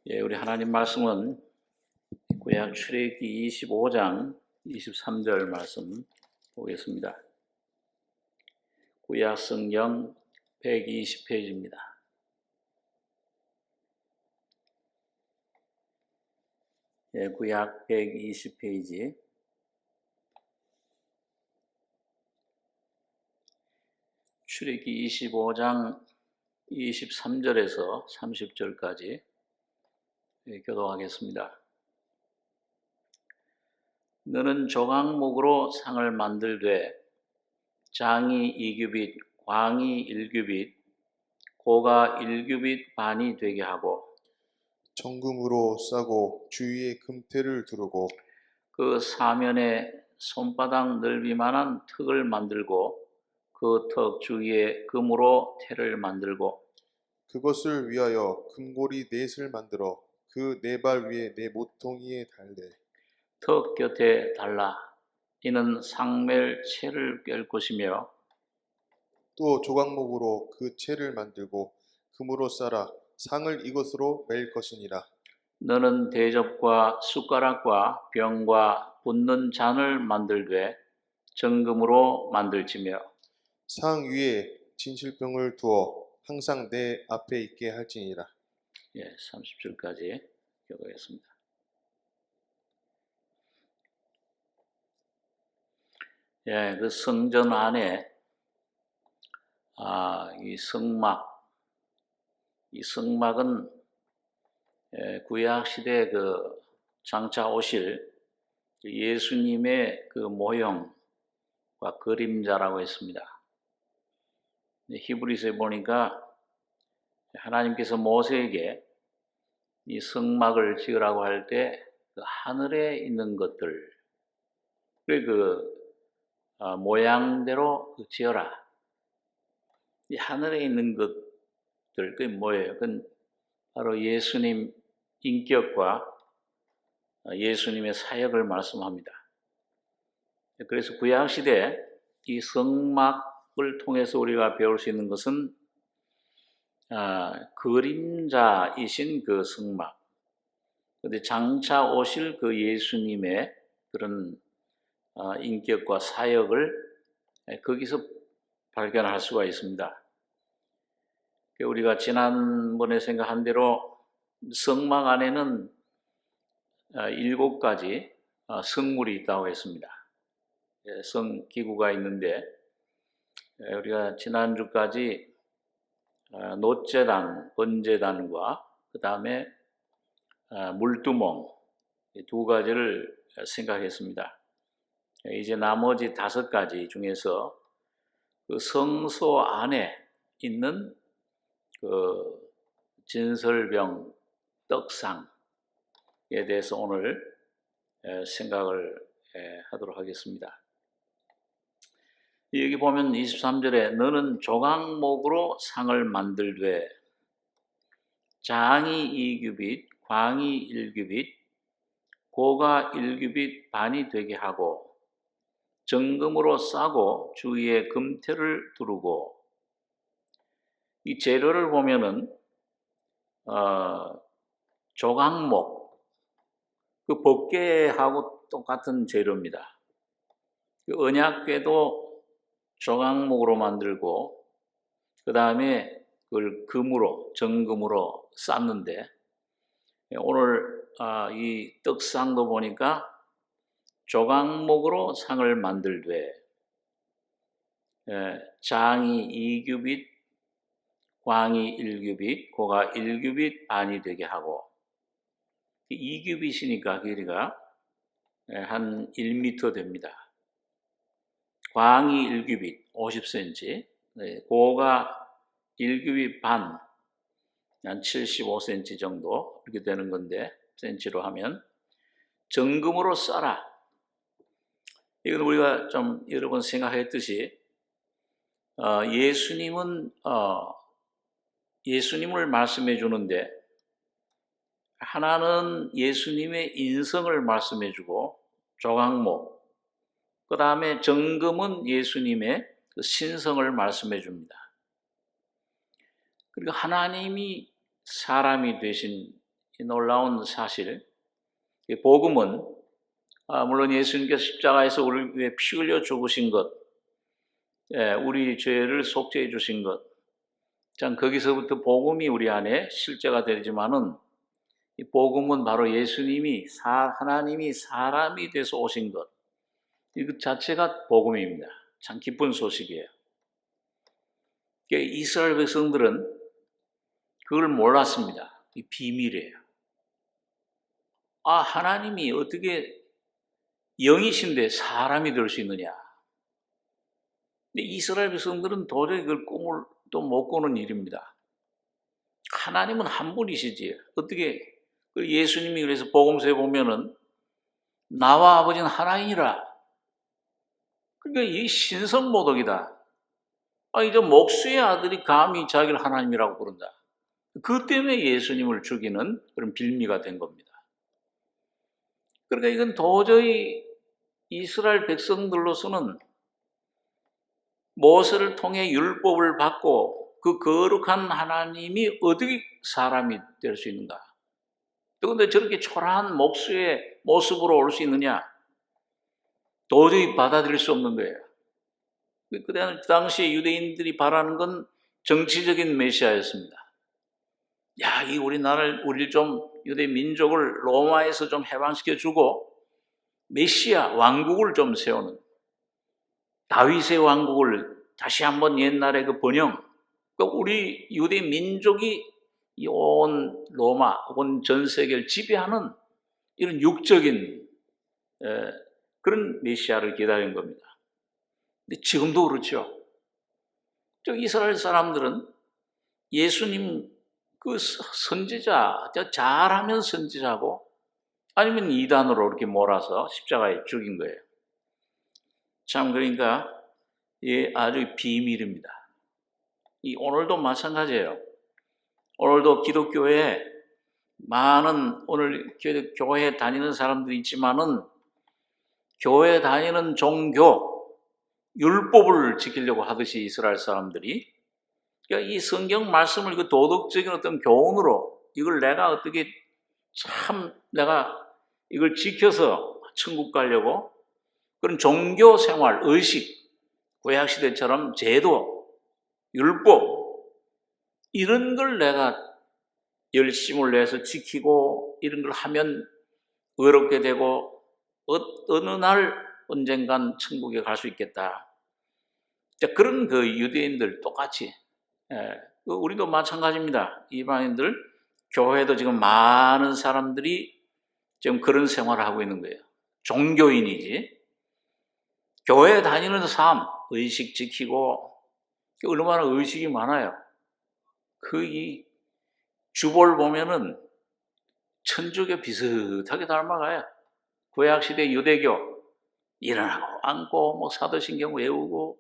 우리 하나님 말씀은 구약 출애굽기 25장 23절 말씀 보겠습니다. 구약 성경 120페이지입니다. 구약 120페이지 출애굽기 25장 23절에서 30절까지 교독하겠습니다. 너는 조각목으로 상을 만들되 장이 2규빗, 광이 1규빗, 고가 1규빗 반이 되게 하고 정금으로 싸고 주위에 금테를 두르고 그 사면에 손바닥 넓이만한 턱을 만들고 그 턱 주위에 금으로 테를 만들고 그것을 위하여 금고리 넷을 만들어 그 네 발 위에 네 모퉁이에 달래 턱 곁에 달라. 이는 상멜채를 꿰을 것이며 또 조각목으로 그 채를 만들고 금으로 쌓아 상을 이것으로 맬 것이니라. 너는 대접과 숟가락과 병과 붓는 잔을 만들되 정금으로 만들지며 상 위에 진실병을 두어 항상 내 앞에 있게 할지니라. 30절까지 교독하겠습니다. 그 성전 안에 이 성막은 구약 시대 그 장차 오실 예수님의 그 모형과 그림자라고 했습니다. 히브리서에 보니까 하나님께서 모세에게 이 성막을 지으라고 할 때 그 하늘에 있는 것들 모양대로 지어라. 이 하늘에 있는 것들 그게 뭐예요? 그건 바로 예수님 인격과 예수님의 사역을 말씀합니다. 그래서 구약 시대 이 성막을 통해서 우리가 배울 수 있는 것은 그림자이신 그 성막. 그런데 장차 오실 그 예수님의 그런 인격과 사역을 거기서 발견할 수가 있습니다. 우리가 지난번에 생각한 대로 성막 안에는 7가지 성물이 있다고 했습니다. 성기구가 있는데 우리가 지난주까지 놋제단, 번제단과 그 다음에 물두멍 이 2가지를 생각했습니다. 이제 나머지 5가지 중에서 그 성소 안에 있는 그 진설병 떡상에 대해서 오늘 생각을 하도록 하겠습니다. 여기 보면 23절에 너는 조각목으로 상을 만들되 장이 2규빗, 광이 1규빗, 고가 1규빗 반이 되게 하고 정금으로 싸고 주위에 금테를 두르고 이 재료를 보면은 조각목 그 법궤하고 똑같은 재료입니다. 그 언약궤도 조각목으로 만들고 그 다음에 그걸 금으로 정금으로 쌌는데 오늘 이 떡상도 보니까 조각목으로 상을 만들되 장이 2규빗, 광이 1규빗, 고가 1규빗 반이 되게 하고 2규빗이니까 길이가 한 1m 됩니다. 광이 1규빗 50cm, 고가 1규빗 반, 한 75cm 정도 이렇게 되는 건데 센치로 하면 정금으로 싸라. 이건 우리가 좀 여러 번 생각했듯이 예수님을 말씀해 주는데 하나는 예수님의 인성을 말씀해 주고 조각목, 그 다음에 정금은 예수님의 신성을 말씀해 줍니다. 그리고 하나님이 사람이 되신 이 놀라운 사실, 이 복음은 물론 예수님께서 십자가에서 우리를 위해 피 흘려 죽으신 것, 우리 죄를 속죄해 주신 것, 참 거기서부터 복음이 우리 안에 실제가 되지만은 이 복음은 바로 예수님이 하나님이 사람이 돼서 오신 것, 이것 자체가 복음입니다. 참 기쁜 소식이에요. 이스라엘 백성들은 그걸 몰랐습니다. 이 비밀이에요. 하나님이 어떻게 영이신데 사람이 될 수 있느냐. 근데 이스라엘 백성들은 도저히 그걸 꿈을 또 못 꾸는 일입니다. 하나님은 한 분이시지. 어떻게 예수님이 그래서 복음서에 보면은 나와 아버지는 하나이니라. 그러니까 이 신성모독이다. 이제 목수의 아들이 감히 자기를 하나님이라고 부른다. 그 때문에 예수님을 죽이는 그런 빌미가 된 겁니다. 그러니까 이건 도저히 이스라엘 백성들로서는 모세를 통해 율법을 받고 그 거룩한 하나님이 어떻게 사람이 될 수 있는가? 그런데 저렇게 초라한 목수의 모습으로 올 수 있느냐? 도저히 받아들일 수 없는 거예요. 그 당시에 유대인들이 바라는 건 정치적인 메시아였습니다. 이 우리를 좀 유대 민족을 로마에서 좀 해방시켜주고 메시아 왕국을 좀 세우는, 다윗의 왕국을 다시 한번 옛날의 그 번영, 우리 유대 민족이 온 로마, 온 전 세계를 지배하는 이런 육적인 그런 메시아를 기다린 겁니다. 근데 지금도 그렇죠. 이스라엘 사람들은 예수님 그 선지자, 잘하면 선지자고 아니면 이단으로 이렇게 몰아서 십자가에 죽인 거예요. 참 그러니까 아주 비밀입니다. 오늘도 마찬가지예요. 오늘도 기독교에 많은 오늘 교회 다니는 사람들이 있지만은 교회 다니는 종교 율법을 지키려고 하듯이 이스라엘 사람들이, 그러니까 이 성경 말씀을 그 도덕적인 어떤 교훈으로 이걸 내가 어떻게 내가 이걸 지켜서 천국 가려고 그런 종교 생활, 의식, 구약시대처럼 제도, 율법 이런 걸 내가 열심을 내서 지키고 이런 걸 하면 의롭게 되고 어느 날 언젠간 천국에 갈 수 있겠다. 그런 그 유대인들 똑같이, 우리도 마찬가지입니다. 이방인들, 교회도 지금 많은 사람들이 지금 그런 생활을 하고 있는 거예요. 종교인이지. 교회 다니는 삶, 의식 지키고, 얼마나 의식이 많아요. 이 주볼 보면은 천주교 비슷하게 닮아가요. 구약시대 유대교, 일어나고 앉고, 사도신경 외우고,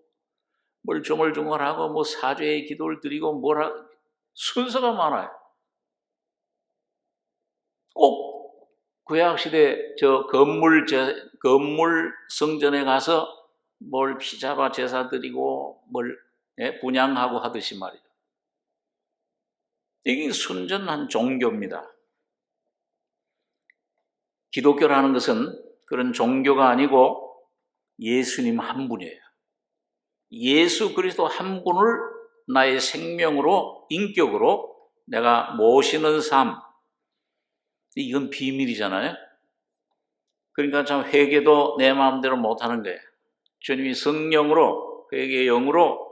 뭘 중얼중얼하고, 사죄의 기도를 드리고, 순서가 많아요. 꼭 구약시대 건물 성전에 가서 뭘 피잡아 제사 드리고, 분향하고 하듯이 말이죠. 이게 순전한 종교입니다. 기독교라는 것은 그런 종교가 아니고 예수님 한 분이에요. 예수 그리스도 한 분을 나의 생명으로, 인격으로 내가 모시는 삶. 이건 비밀이잖아요. 그러니까 참 회개도 내 마음대로 못하는 거예요. 주님이 성령으로, 회개의 영으로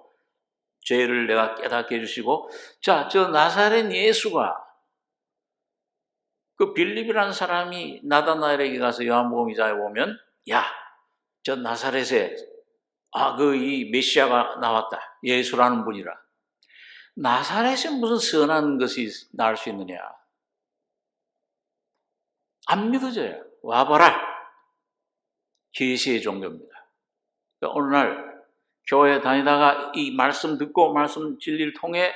죄를 내가 깨닫게 해주시고, 저 나사렛 예수가 그 빌립이라는 사람이 나다나엘에게 가서 요한복음 2장에 보면, 저 나사렛에 이 메시아가 나왔다. 예수라는 분이라. 나사렛에 무슨 선한 것이 나올 수 있느냐? 안 믿어져요. 와봐라. 계시의 종교입니다. 그러니까 어느 날 교회 다니다가 이 말씀 듣고 말씀 진리를 통해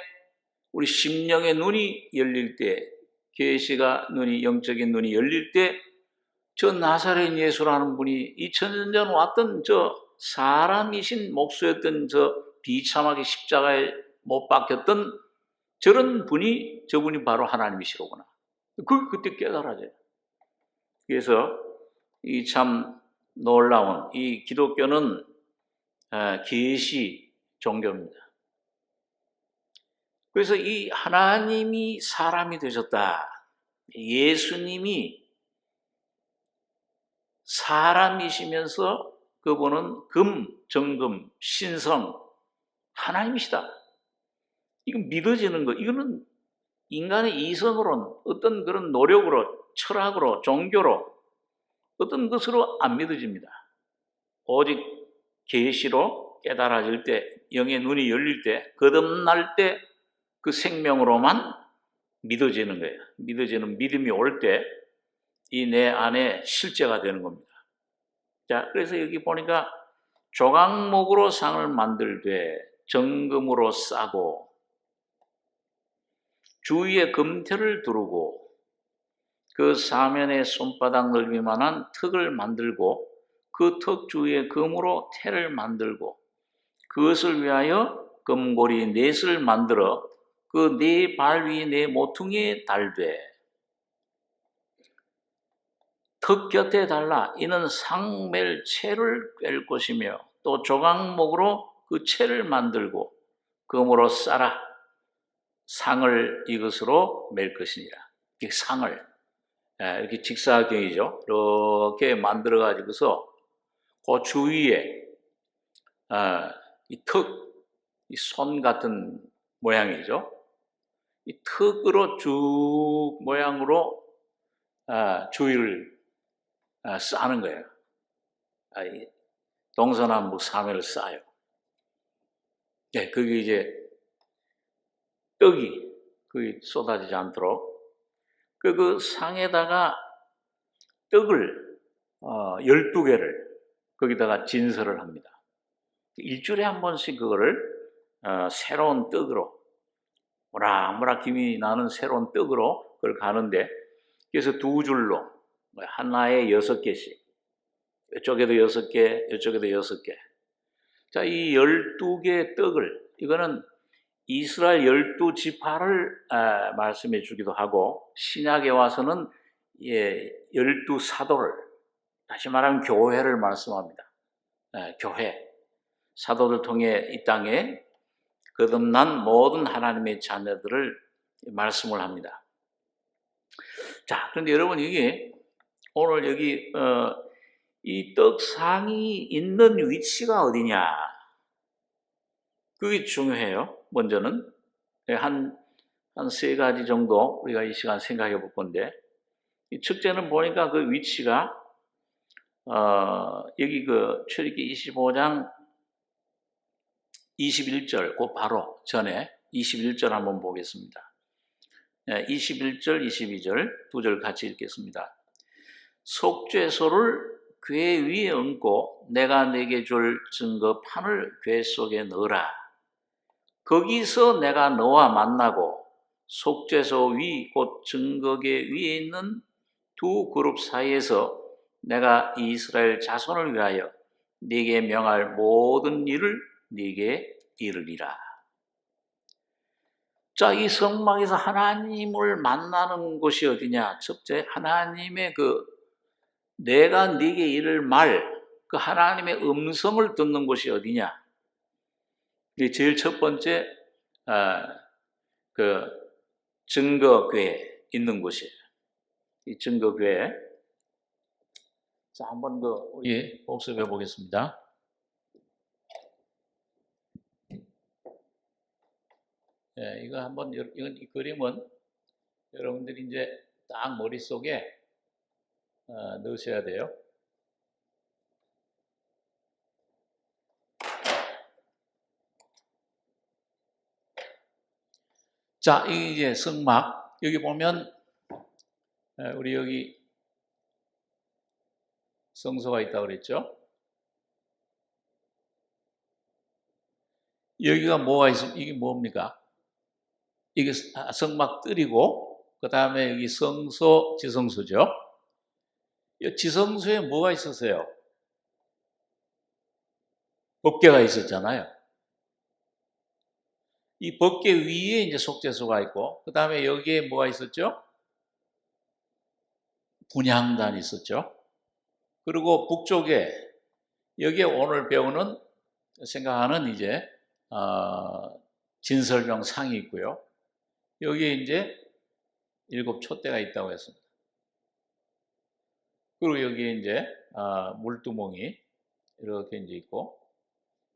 우리 심령의 눈이 열릴 때, 계시가 영적인 눈이 열릴 때, 저 나사렛 예수라는 분이 2000년 전 왔던 저 사람이신 목수였던 저 비참하게 십자가에 못 박혔던 저분이 바로 하나님이시로구나. 그때 깨달아져요. 그래서 이 참 놀라운 이 기독교는 계시 종교입니다. 그래서 이 하나님이 사람이 되셨다. 예수님이 사람이시면서 그분은 금, 정금, 신성, 하나님이시다. 이건 믿어지는 거. 이거는 인간의 이성으로는 어떤 그런 노력으로, 철학으로, 종교로 어떤 것으로 안 믿어집니다. 오직 계시로 깨달아질 때, 영의 눈이 열릴 때, 거듭날 때 그 생명으로만 믿어지는 거예요. 믿어지는 믿음이 올 때 이 내 안에 실제가 되는 겁니다. 자, 그래서 여기 보니까 조각목으로 상을 만들되 정금으로 싸고 주위에 금태를 두르고 그 사면에 손바닥 넓이만한 턱을 만들고 그 턱 주위에 금으로 태를 만들고 그것을 위하여 금고리 넷을 만들어 그 네 발 위 네 모퉁이에 달되 턱 곁에 달라 이는 상멜 채를 꿰을 것이며 또 조각목으로 그 채를 만들고 금으로 싸라 상을 이것으로 맬 것이니라. 이 상을 이렇게 직사각형이죠. 이렇게 만들어 가지고서 그 주위에 이 턱, 이 손 같은 모양이죠. 이 턱으로 쭉 모양으로 주위를 싸는 거예요. 동서남북 3회를 싸요. 네, 그게 이제 떡이 거기 쏟아지지 않도록 그 상에다가 떡을 12개를 거기다가 진설을 합니다. 일주일에 한 번씩 그거를 새로운 떡으로 모락모락 김이 나는 새로운 떡으로 그걸 가는데 그래서 두 줄로 하나에 6개씩 이쪽에도 6개 이쪽에도 6개 자, 이 12개의 떡을 이거는 이스라엘 12지파를 말씀해 주기도 하고 신약에 와서는 12사도를 다시 말하면 교회를 말씀합니다. 교회 사도를 통해 이 땅에 거듭난 모든 하나님의 자녀들을 말씀을 합니다. 자, 그런데 여러분 이게 오늘 여기 이 떡상이 있는 위치가 어디냐? 그게 중요해요. 먼저는 한 세 가지 정도 우리가 이 시간 생각해 볼 건데 이 첫째는 보니까 그 위치가 여기 그 출애굽기 25장 21절 그 바로 전에 21절 한번 보겠습니다. 21절 22절 두 절 같이 읽겠습니다. 속죄소를 궤 위에 얹고 내가 네게 줄 증거판을 궤 속에 넣으라. 거기서 내가 너와 만나고 속죄소 위 곧 증거궤 위에 있는 두 그룹 사이에서 내가 이스라엘 자손을 위하여 네게 명할 모든 일을 네게 이르리라. 자, 이 성막에서 하나님을 만나는 곳이 어디냐? 첫째, 하나님의 내가 네게 이를 말, 그 하나님의 음성을 듣는 곳이 어디냐? 이게 제일 첫 번째, 증거궤에 있는 곳이에요. 이 증거궤. 자, 한번 복습해 보겠습니다. 이거 한번, 이 그림은 여러분들이 이제 딱 머릿속에 넣으셔야 돼요. 자, 이제 성막. 여기 보면, 우리 여기 성소가 있다고 그랬죠? 여기가 뭐가 있습니까? 이게 뭡니까? 이게 성막 뜰이고, 그 다음에 여기 성소, 지성소죠? 이 지성소에 뭐가 있었어요? 법궤가 있었잖아요. 이 법궤 위에 이제 속죄소가 있고, 그 다음에 여기에 뭐가 있었죠? 분향단이 있었죠. 그리고 북쪽에 여기에 오늘 배우는 생각하는 이제 진설명 상이 있고요. 여기에 이제 7 촛대가 있다고 했습니다. 그리고 여기에 이제 물두멍이 이렇게 이제 있고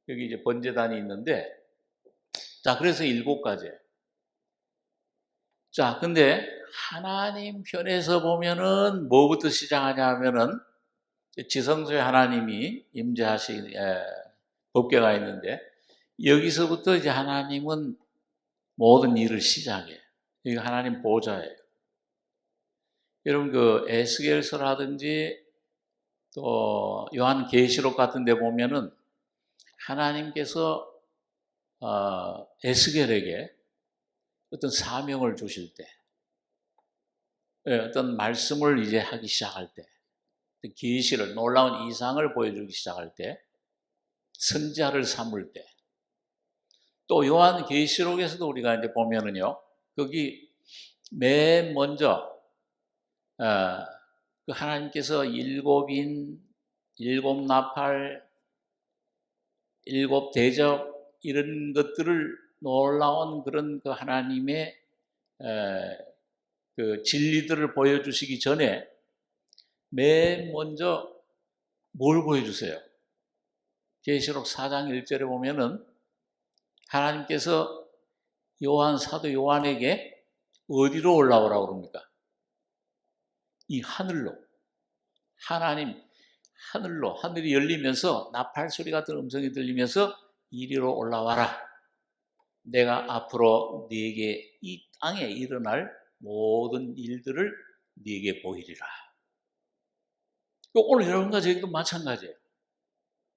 여기 이제 번제단이 있는데 자 그래서 7가지. 자 근데 하나님 편에서 보면은 뭐부터 시작하냐면은 지성소에 하나님이 임재하신 법궤가 있는데 여기서부터 이제 하나님은 모든 일을 시작해요. 이거 하나님 보좌예요. 여러분 그 에스겔서라든지 또 요한계시록 같은 데 보면은 하나님께서 에스겔에게 어떤 사명을 주실 때 어떤 말씀을 이제 하기 시작할 때 계시를 놀라운 이상을 보여주기 시작할 때 선지자를 삼을 때 또 요한계시록에서도 우리가 이제 보면은요 거기 맨 먼저 그 하나님께서 7인, 7나팔, 7대접 이런 것들을 놀라운 그런 그 하나님의 그 진리들을 보여주시기 전에 맨 먼저 뭘 보여주세요? 계시록 4장 1절에 보면은 하나님께서 사도 요한에게 어디로 올라오라고 그럽니까? 이 하늘로. 하늘이 열리면서 나팔 소리 같은 음성이 들리면서 이리로 올라와라. 내가 앞으로 네게 이 땅에 일어날 모든 일들을 네게 보이리라. 오늘 여러분과 저에게도 마찬가지예요.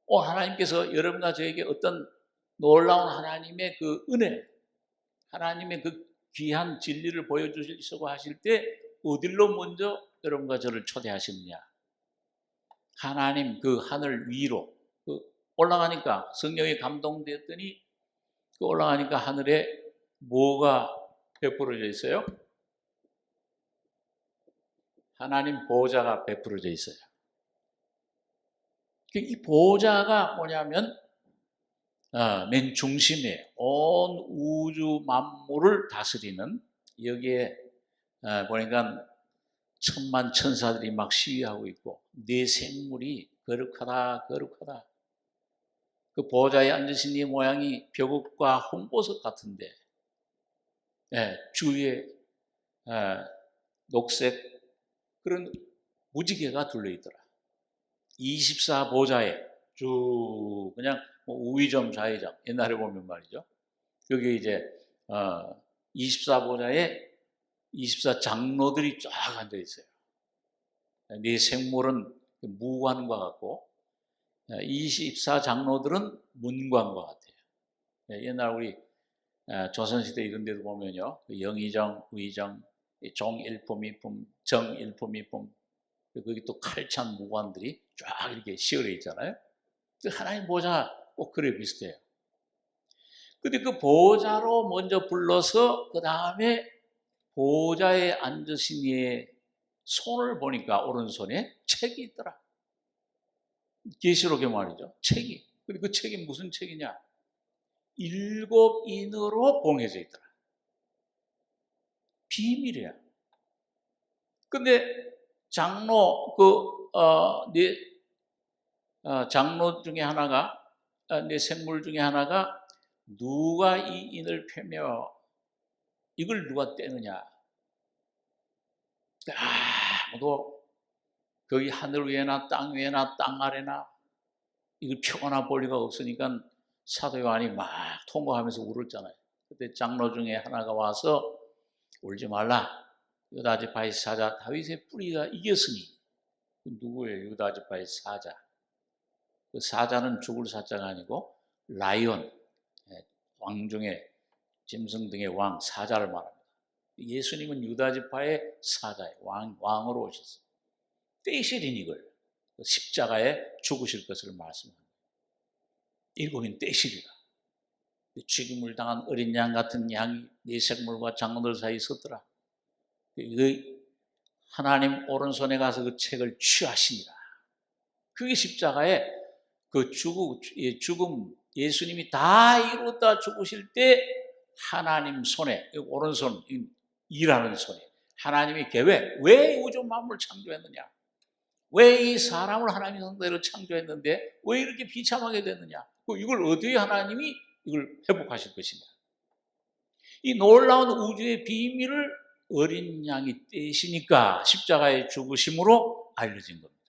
오늘 하나님께서 여러분과 저에게 어떤 놀라운 하나님의 그 은혜, 하나님의 그 귀한 진리를 보여주시려고 하실 때 어디로 먼저 여러분과 저를 초대하시느냐? 하나님 그 하늘 위로 올라가니까 성령에 감동되었더니 그 올라가니까 하늘에 뭐가 베풀어져 있어요? 하나님 보호자가 베풀어져 있어요. 이 보호자가 뭐냐면 맨 중심에 온 우주 만물을 다스리는 여기에 보니까 천만 천사들이 막 시위하고 있고 네 생물이 거룩하다 거룩하다. 그 보호자에 앉으신 이 모양이 벼국과 홍보석 같은데 주위에 녹색 그런 무지개가 둘러있더라. 24 보좌에 쭉 그냥 우의정 좌의정 옛날에 보면 말이죠. 여기 이제 24 보좌에 24 장로들이 쫙 앉아 있어요. 네 생물은 무관과 같고 24 장로들은 문관과 같아요. 옛날 우리 조선시대 이런 데도 보면요. 영의정, 의정, 종일품, 이품, 정일품, 이품 거기 또 칼찬 무관들이 쫙 이렇게 시열해 있잖아요. 하나님 보좌 꼭 그래 비슷해요. 근데 그 보좌로 먼저 불러서 그 다음에 보좌에 앉으신 이의 손을 보니까 오른손에 책이 있더라. 계시록에 말이죠. 책이. 근데 그 책이 무슨 책이냐? 7인으로 봉해져 있더라. 비밀이야. 근데 장로 장로 중에 하나가 내 생물 중에 하나가 누가 이 인을 패며 이걸 누가 떼느냐? 아무도 거기 하늘 위에나 땅 위에나 땅 아래나 이걸 표현할 권리가 없으니까 사도 요한이 막 통곡하면서 울었잖아요. 그때 장로 중에 하나가 와서 울지 말라. 유다지파의 사자 다윗의 뿌리가 이겼으니. 누구예요? 유다지파의 사자. 그 사자는 죽을 사자가 아니고 라이온, 왕중의 짐승 등의 왕, 사자를 말합니다. 예수님은 유다지파의 사자예요. 왕으로 오셨어요. 떼시린 이걸 십자가에 죽으실 것을 말씀합니다. 7인 떼시리라. 죽임을 당한 어린 양 같은 양이 네 생물과 장로들 사이에 섰더라. 하나님 오른손에 가서 그 책을 취하시니라. 그게 십자가의 그 죽음, 예수님이 다 이루었다 죽으실 때 하나님 손에, 오른손, 일하는 손에 하나님의 계획, 왜 우주 만물을 창조했느냐? 왜 이 사람을 하나님의 상대로 창조했는데 왜 이렇게 비참하게 됐느냐? 이걸 어디에 하나님이 이걸 회복하실 것이냐? 이 놀라운 우주의 비밀을 어린 양이 떼시니까 십자가의 죽으심으로 알려진 겁니다.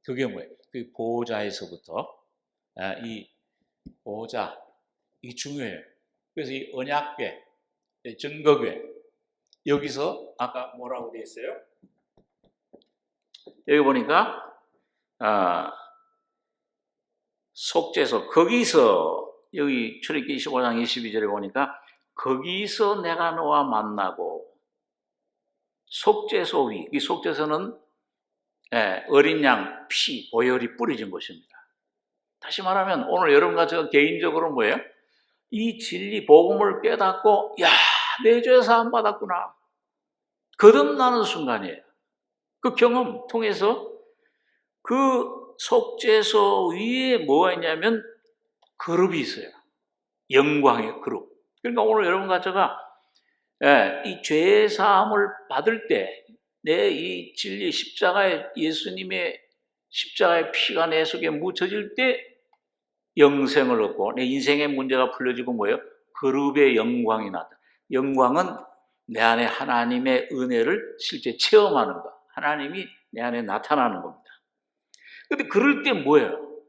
그게 뭐예요? 그 보호자에서부터 이 보호자, 이게 중요해요. 그래서 이 언약궤, 증거궤, 여기서 아까 뭐라고 되어 있어요? 여기 보니까 속죄소, 거기서 여기 출애굽기 25장 22절에 보니까 거기서 내가 너와 만나고 속죄소 위, 이 속죄소는 어린 양 피, 보혈이 뿌려진 곳입니다. 다시 말하면 오늘 여러분과 제가 개인적으로 뭐예요? 이 진리 복음을 깨닫고 내 죄 사함 받았구나 거듭나는 순간이에요. 그 경험 통해서 그 속죄소 위에 뭐가 있냐면 그룹이 있어요. 영광의 그룹. 그러니까 오늘 여러분과 제가 이 죄 사함을 받을 때 내 이 진리 십자가의 예수님의 십자가의 피가 내 속에 묻혀질 때 영생을 얻고 내 인생의 문제가 풀려지고 뭐예요? 그룹의 영광이 나타. 영광은 내 안에 하나님의 은혜를 실제 체험하는 것. 하나님이 내 안에 나타나는 겁니다. 그런데 그럴 때 뭐예요?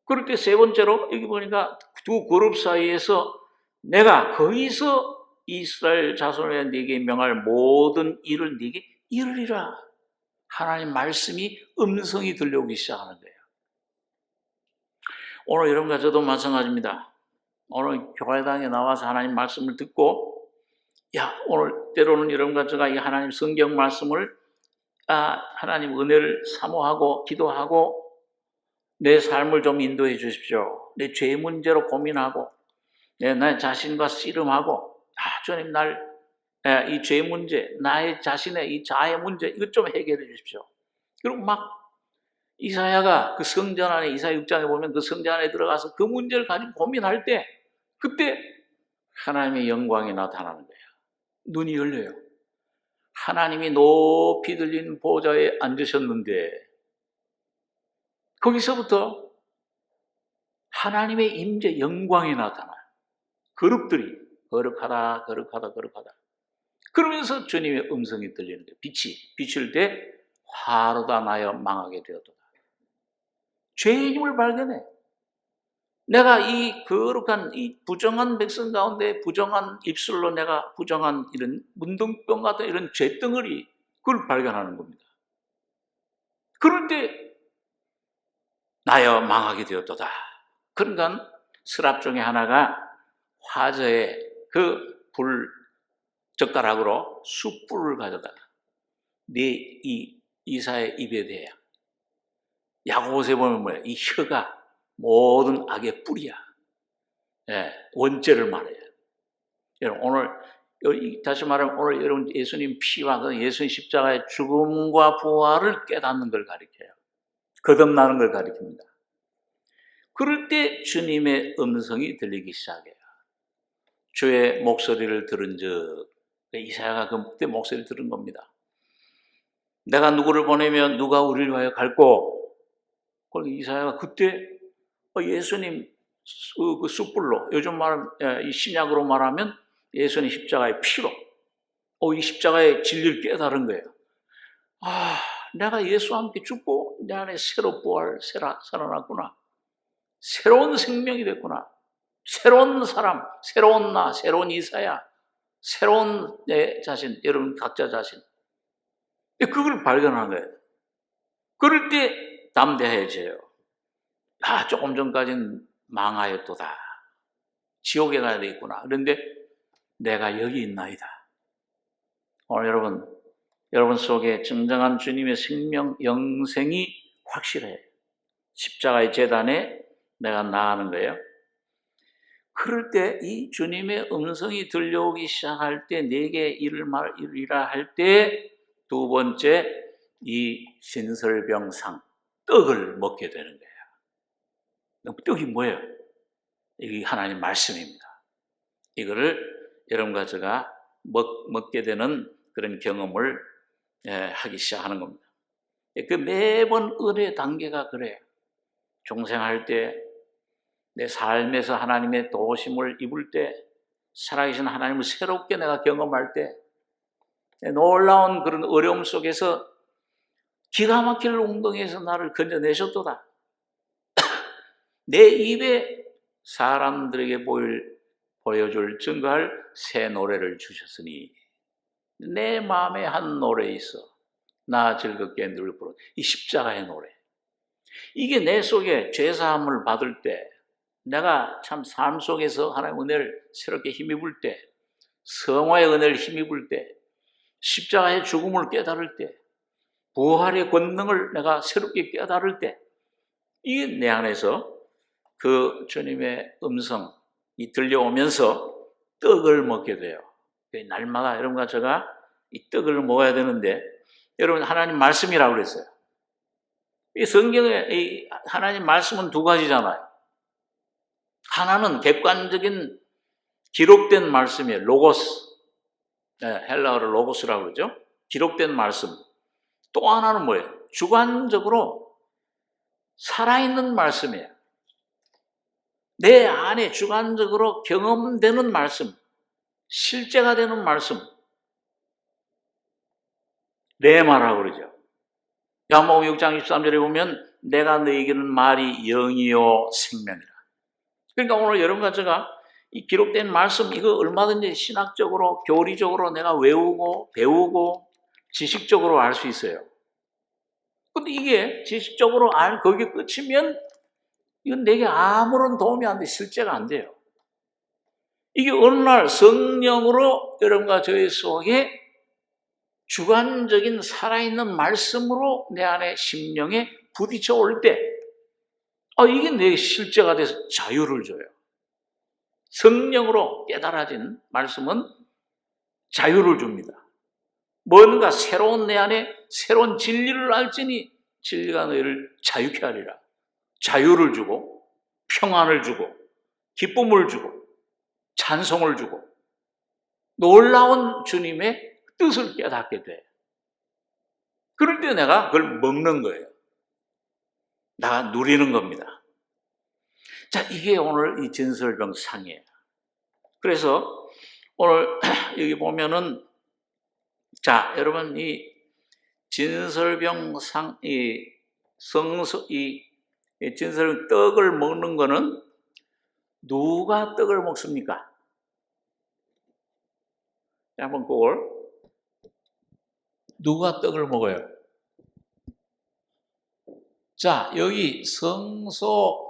그럴 때 세 번째로 여기 보니까 두 그룹 사이에서 내가 거기서 이스라엘 자손에 네게 명할 모든 일을 네게 이루리라. 하나님 말씀이 음성이 들려오기 시작하는 거예요. 오늘 여러분과 저도 마찬가지입니다. 오늘 교회당에 나와서 하나님 말씀을 듣고 오늘 때로는 여러분과 제가 이 하나님 성경 말씀을 하나님 은혜를 사모하고 기도하고 내 삶을 좀 인도해 주십시오. 내 죄 문제로 고민하고 내 자신과 씨름하고 주님 이 죄 문제, 나의 자신의 이 자의 문제 이것 좀 해결해 주십시오. 그리고 막 이사야가 그 성전 안에 이사야 6장에 보면 그 성전 안에 들어가서 그 문제를 가지고 고민할 때 그때 하나님의 영광이 나타나는 거예요. 눈이 열려요. 하나님이 높이 들린 보좌에 앉으셨는데 거기서부터 하나님의 임재 영광이 나타나요. 그룹들이 거룩하다 거룩하다 거룩하다 그러면서 주님의 음성이 들리는 거예요. 빛이 비출 때 화로다 나여 망하게 되었도다. 죄의 힘을 발견해. 내가 이 거룩한 이 부정한 백성 가운데 부정한 입술로 내가 부정한 이런 문둥병 같은 이런 죄덩어리 그걸 발견하는 겁니다. 그럴 때 나여 망하게 되었도다. 그러니까 스랍 중에 하나가 화저에 그 불 젓가락으로 숯불을 가져다가 네 이 이사의 입에 대야. 야고보서에 보면 뭐예요? 이 혀가 모든 악의 뿌리야. 원죄를 말해요. 여러분 오늘 다시 말하면 오늘 여러분 예수님 피와 그 예수님 십자가의 죽음과 부활을 깨닫는 걸 가리켜요. 거듭나는 걸 가리킵니다. 그럴 때 주님의 음성이 들리기 시작해요. 주의 목소리를 들은 즉 이사야가 그때 목소리를 들은 겁니다. 내가 누구를 보내면 누가 우리를 위하여 갈고 그리고 이사야가 그때 예수님 그 숯불로 요즘 이 신약으로 말하면 예수님 십자가의 피로 이 십자가의 진리를 깨달은 거예요. 내가 예수와 함께 죽고 내 안에 새로 살아났구나. 새로운 생명이 됐구나. 새로운 사람, 새로운 나, 새로운 이사야, 새로운 내 자신, 여러분 각자 자신. 그걸 발견한 거예요. 그럴 때 담대해져요. 조금 전까지는 망하였도다. 지옥에 가야 되겠구나. 그런데 내가 여기 있나이다. 오늘 여러분 속에 진정한 주님의 생명, 영생이 확실해요. 십자가의 제단에 내가 나가는 거예요. 그럴 때 이 주님의 음성이 들려오기 시작할 때 내게 이르리라 할 때 두 번째, 이 진설병상, 떡을 먹게 되는 거예요. 떡이 뭐예요? 이게 하나님 말씀입니다. 이거를 여러분과 제가 먹게 되는 그런 경험을 하기 시작하는 겁니다. 그 매번 은혜 단계가 그래요. 중생할 때, 내 삶에서 하나님의 도우심을 입을 때, 살아계신 하나님을 새롭게 내가 경험할 때, 놀라운 그런 어려움 속에서 기가 막힐 웅덩이에서 나를 건져내셨도다. 내 입에 사람들에게 보여줄 증거할 새 노래를 주셨으니 내 마음에 한 노래 있어 나 즐겁게 늘 부르. 이 십자가의 노래, 이게 내 속에 죄사함을 받을 때, 내가 참 삶 속에서 하나님의 은혜를 새롭게 힘입을 때, 성화의 은혜를 힘입을 때, 십자가의 죽음을 깨달을 때, 부활의 권능을 내가 새롭게 깨달을 때, 이게 내 안에서 그 주님의 음성이 들려오면서 떡을 먹게 돼요. 날마다 여러분과 제가 이 떡을 먹어야 되는데, 여러분 하나님 말씀이라고 그랬어요. 이 성경에 이 하나님 말씀은 두 가지잖아요. 하나는 객관적인 기록된 말씀이에요. 로고스. 헬라어로 로고스라고 그러죠. 기록된 말씀. 또 하나는 뭐예요? 주관적으로 살아있는 말씀이에요. 내 안에 주관적으로 경험되는 말씀, 실제가 되는 말씀. 레마라고 그러죠. 야고보서 6장 23절에 보면 내가 너에게는 말이 영이요 생명이라. 그러니까 오늘 여러분과 제가 이 기록된 말씀, 이거 얼마든지 신학적으로, 교리적으로 내가 외우고 배우고 지식적으로 알 수 있어요. 근데 이게 지식적으로 거기에 끝이면 이건 내게 아무런 도움이 안 돼, 실제가 안 돼요. 이게 어느 날 성령으로 여러분과 저의 속에 주관적인 살아있는 말씀으로 내 안에 심령에 부딪혀 올 때, 이게 내 실제가 돼서 자유를 줘요. 성령으로 깨달아진 말씀은 자유를 줍니다. 뭔가 새로운 내 안에 새로운 진리를 알지니 진리가 너희를 자유케 하리라. 자유를 주고 평안을 주고 기쁨을 주고 찬송을 주고 놀라운 주님의 뜻을 깨닫게 돼. 그럴 때 내가 그걸 먹는 거예요. 내가 누리는 겁니다. 자, 이게 오늘 이 진설병상이에요. 그래서 오늘 여기 보면은, 자, 여러분 이 진설병상, 이 진설 떡을 먹는 거는 누가 떡을 먹습니까? 한번 그걸, 누가 떡을 먹어요? 자, 여기 성소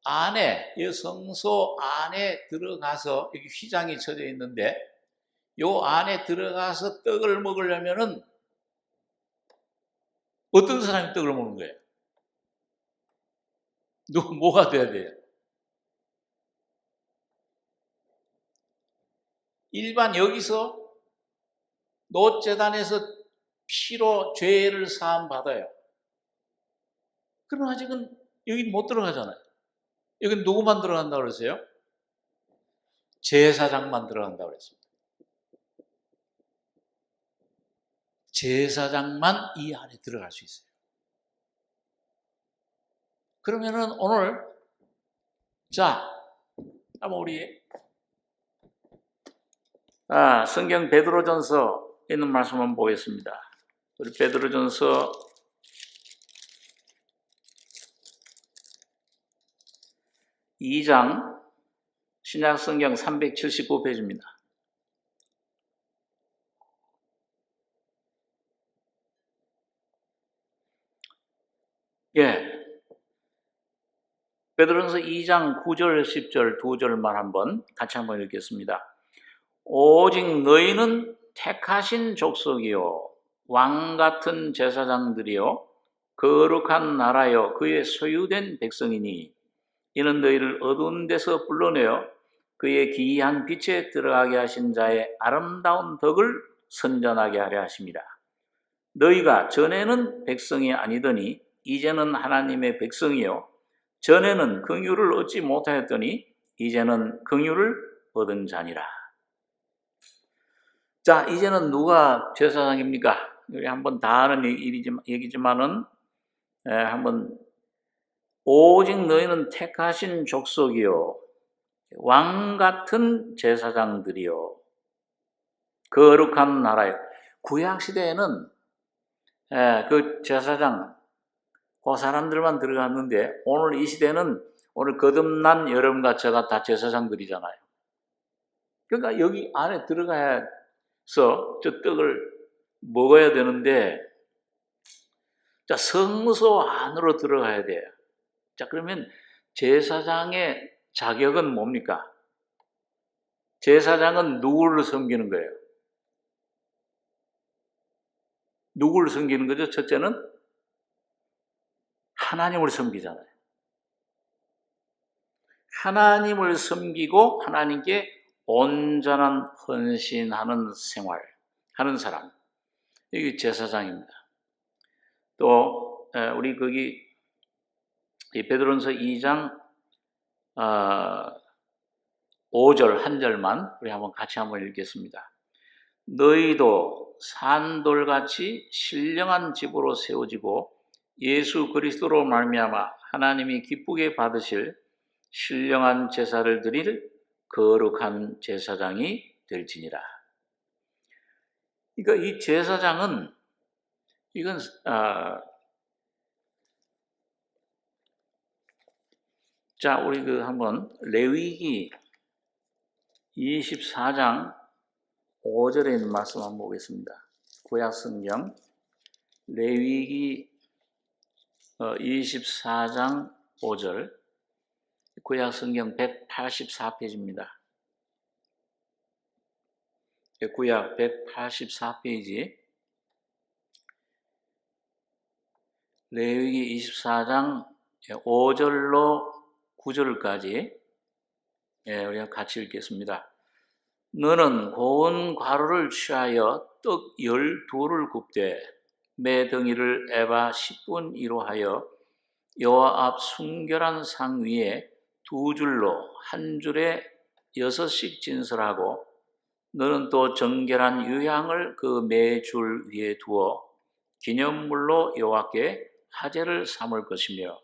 안에, 이 성소 안에 들어가서, 여기 휘장이 쳐져 있는데, 요 안에 들어가서 떡을 먹으려면은 어떤 사람이 떡을 먹는 거예요? 뭐가 돼야 돼요? 일반 여기서 노제단에서 피로 죄를 사함 받아요. 그럼 아직은 여기 못 들어가잖아요. 여기 누구만 들어간다고 그랬어요? 제사장만 들어간다고 그랬습니다. 제사장만 이 안에 들어갈 수 있어요. 그러면은 오늘, 자, 한번 우리 성경 베드로전서 있는 말씀 한번 보겠습니다. 우리 베드로전서 2장 신약 성경 379페이지입니다. 예. 베드로전서 2장 9절, 10절 두 절만 같이 한번 읽겠습니다. 오직 너희는 택하신 족속이요 왕 같은 제사장들이요 거룩한 나라요 그의 소유된 백성이니 이는 너희를 어두운 데서 불러내어 그의 기이한 빛에 들어가게 하신 자의 아름다운 덕을 선전하게 하려 하심이라. 너희가 전에는 백성이 아니더니 이제는 하나님의 백성이요 전에는 긍휼을 얻지 못하였더니 이제는 긍휼을 얻은 자니라. 자, 이제는 누가 제사장입니까? 우리 한번 다 아는 얘기지만은 한번 오직 너희는 택하신 족속이요 왕 같은 제사장들이요 거룩한 나라요. 구약 시대에는 그 제사장 그 사람들만 들어갔는데 오늘 이 시대는 오늘 거듭난 여러분과 저가 다 제사장들이잖아요. 그러니까 여기 안에 들어가서 저 떡을 먹어야 되는데 자, 성소 안으로 들어가야 돼요. 자, 그러면 제사장의 자격은 뭡니까? 제사장은 누구를 섬기는 거예요? 누구를 섬기는 거죠? 첫째는 하나님을 섬기잖아요. 하나님을 섬기고 하나님께 온전한 헌신하는 생활 하는 사람, 이게 제사장입니다. 또 우리 거기 베드로전서 2장 5절 한 절만 우리 같이 한번 읽겠습니다. 너희도 산돌같이 신령한 집으로 세워지고 예수 그리스도로 말미암아 하나님이 기쁘게 받으실 신령한 제사를 드릴 거룩한 제사장이 될지니라. 그러니까 이 제사장은 이건 자, 우리 한번 레위기 24장 5절에 있는 말씀 한번 보겠습니다. 구약 성경 레위기 24장 5절 구약 성경 184페이지입니다. 구약 184페이지 레위기 24장 5절로 9절까지 우리가 같이 읽겠습니다. 너는 고운 가루를 취하여 떡 12를 굽되 매덩이를 에바 10분 이로 하여 여호와 앞 순결한 상 위에 두 줄로 한 줄에 6씩 진설하고 너는 또 정결한 유향을 그 매 줄 위에 두어 기념물로 여호와께 화제를 삼을 것이며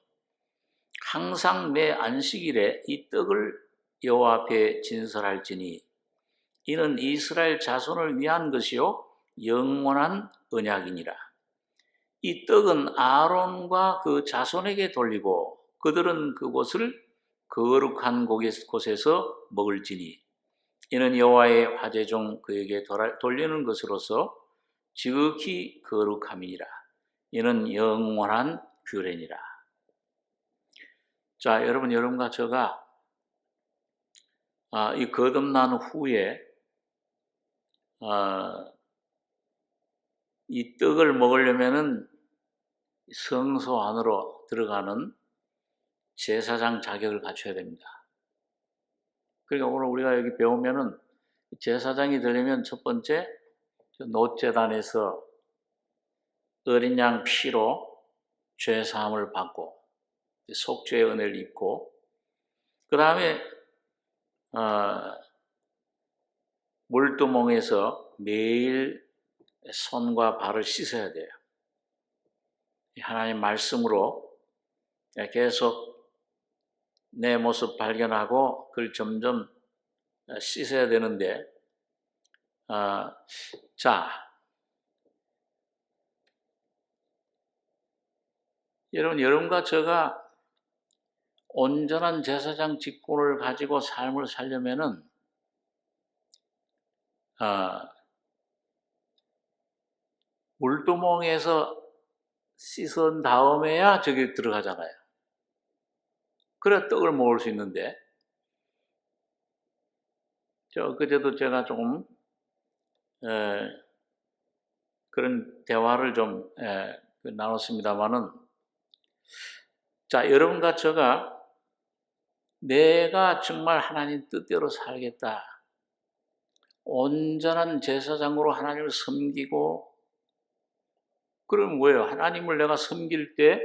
항상 매 안식일에 이 떡을 여호와 앞에 진설할지니 이는 이스라엘 자손을 위한 것이요 영원한 언약이니라. 이 떡은 아론과 그 자손에게 돌리고 그들은 그곳을 거룩한 곳에서 먹을지니 이는 여호와의 화제 중 그에게 돌리는 것으로서 지극히 거룩함이니라. 이는 영원한 규례니라. 자, 여러분과 저가 이 거듭난 후에 이 떡을 먹으려면은 성소 안으로 들어가는 제사장 자격을 갖춰야 됩니다. 그러니까 오늘 우리가 여기 배우면은 제사장이 되려면 첫 번째 노제단에서 어린 양 피로 죄 사함을 받고 속죄의 은혜를 입고 그 다음에 물두멍에서 매일 손과 발을 씻어야 돼요. 하나님 말씀으로 계속 내 모습 발견하고 그걸 점점 씻어야 되는데 자, 여러분과 제가 온전한 제사장 직분을 가지고 삶을 살려면은 물두멍에서 씻은 다음에야 저기 들어가잖아요. 그래 떡을 먹을 수 있는데 그제도 제가 조금 그런 대화를 좀 나눴습니다마는 자, 여러분과 제가 내가 정말 하나님 뜻대로 살겠다. 온전한 제사장으로 하나님을 섬기고, 그럼 뭐예요? 하나님을 내가 섬길 때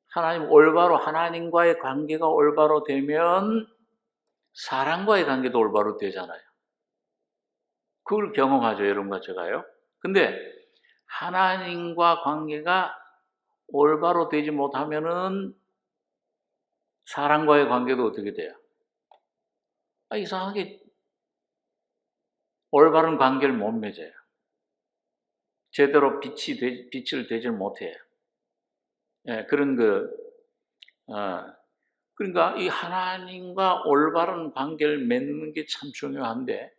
하나님과의 관계가 올바로 되면 사람과의 관계도 올바로 되잖아요. 그걸 경험하죠, 여러분과 제가요. 근데 하나님과 관계가 올바로 되지 못하면은 사람과의 관계도 어떻게 돼요? 이상하게 올바른 관계를 못 맺어요. 제대로 빛을 되질 못해요. 예, 그러니까 이 하나님과 올바른 관계를 맺는 게 참 중요한데,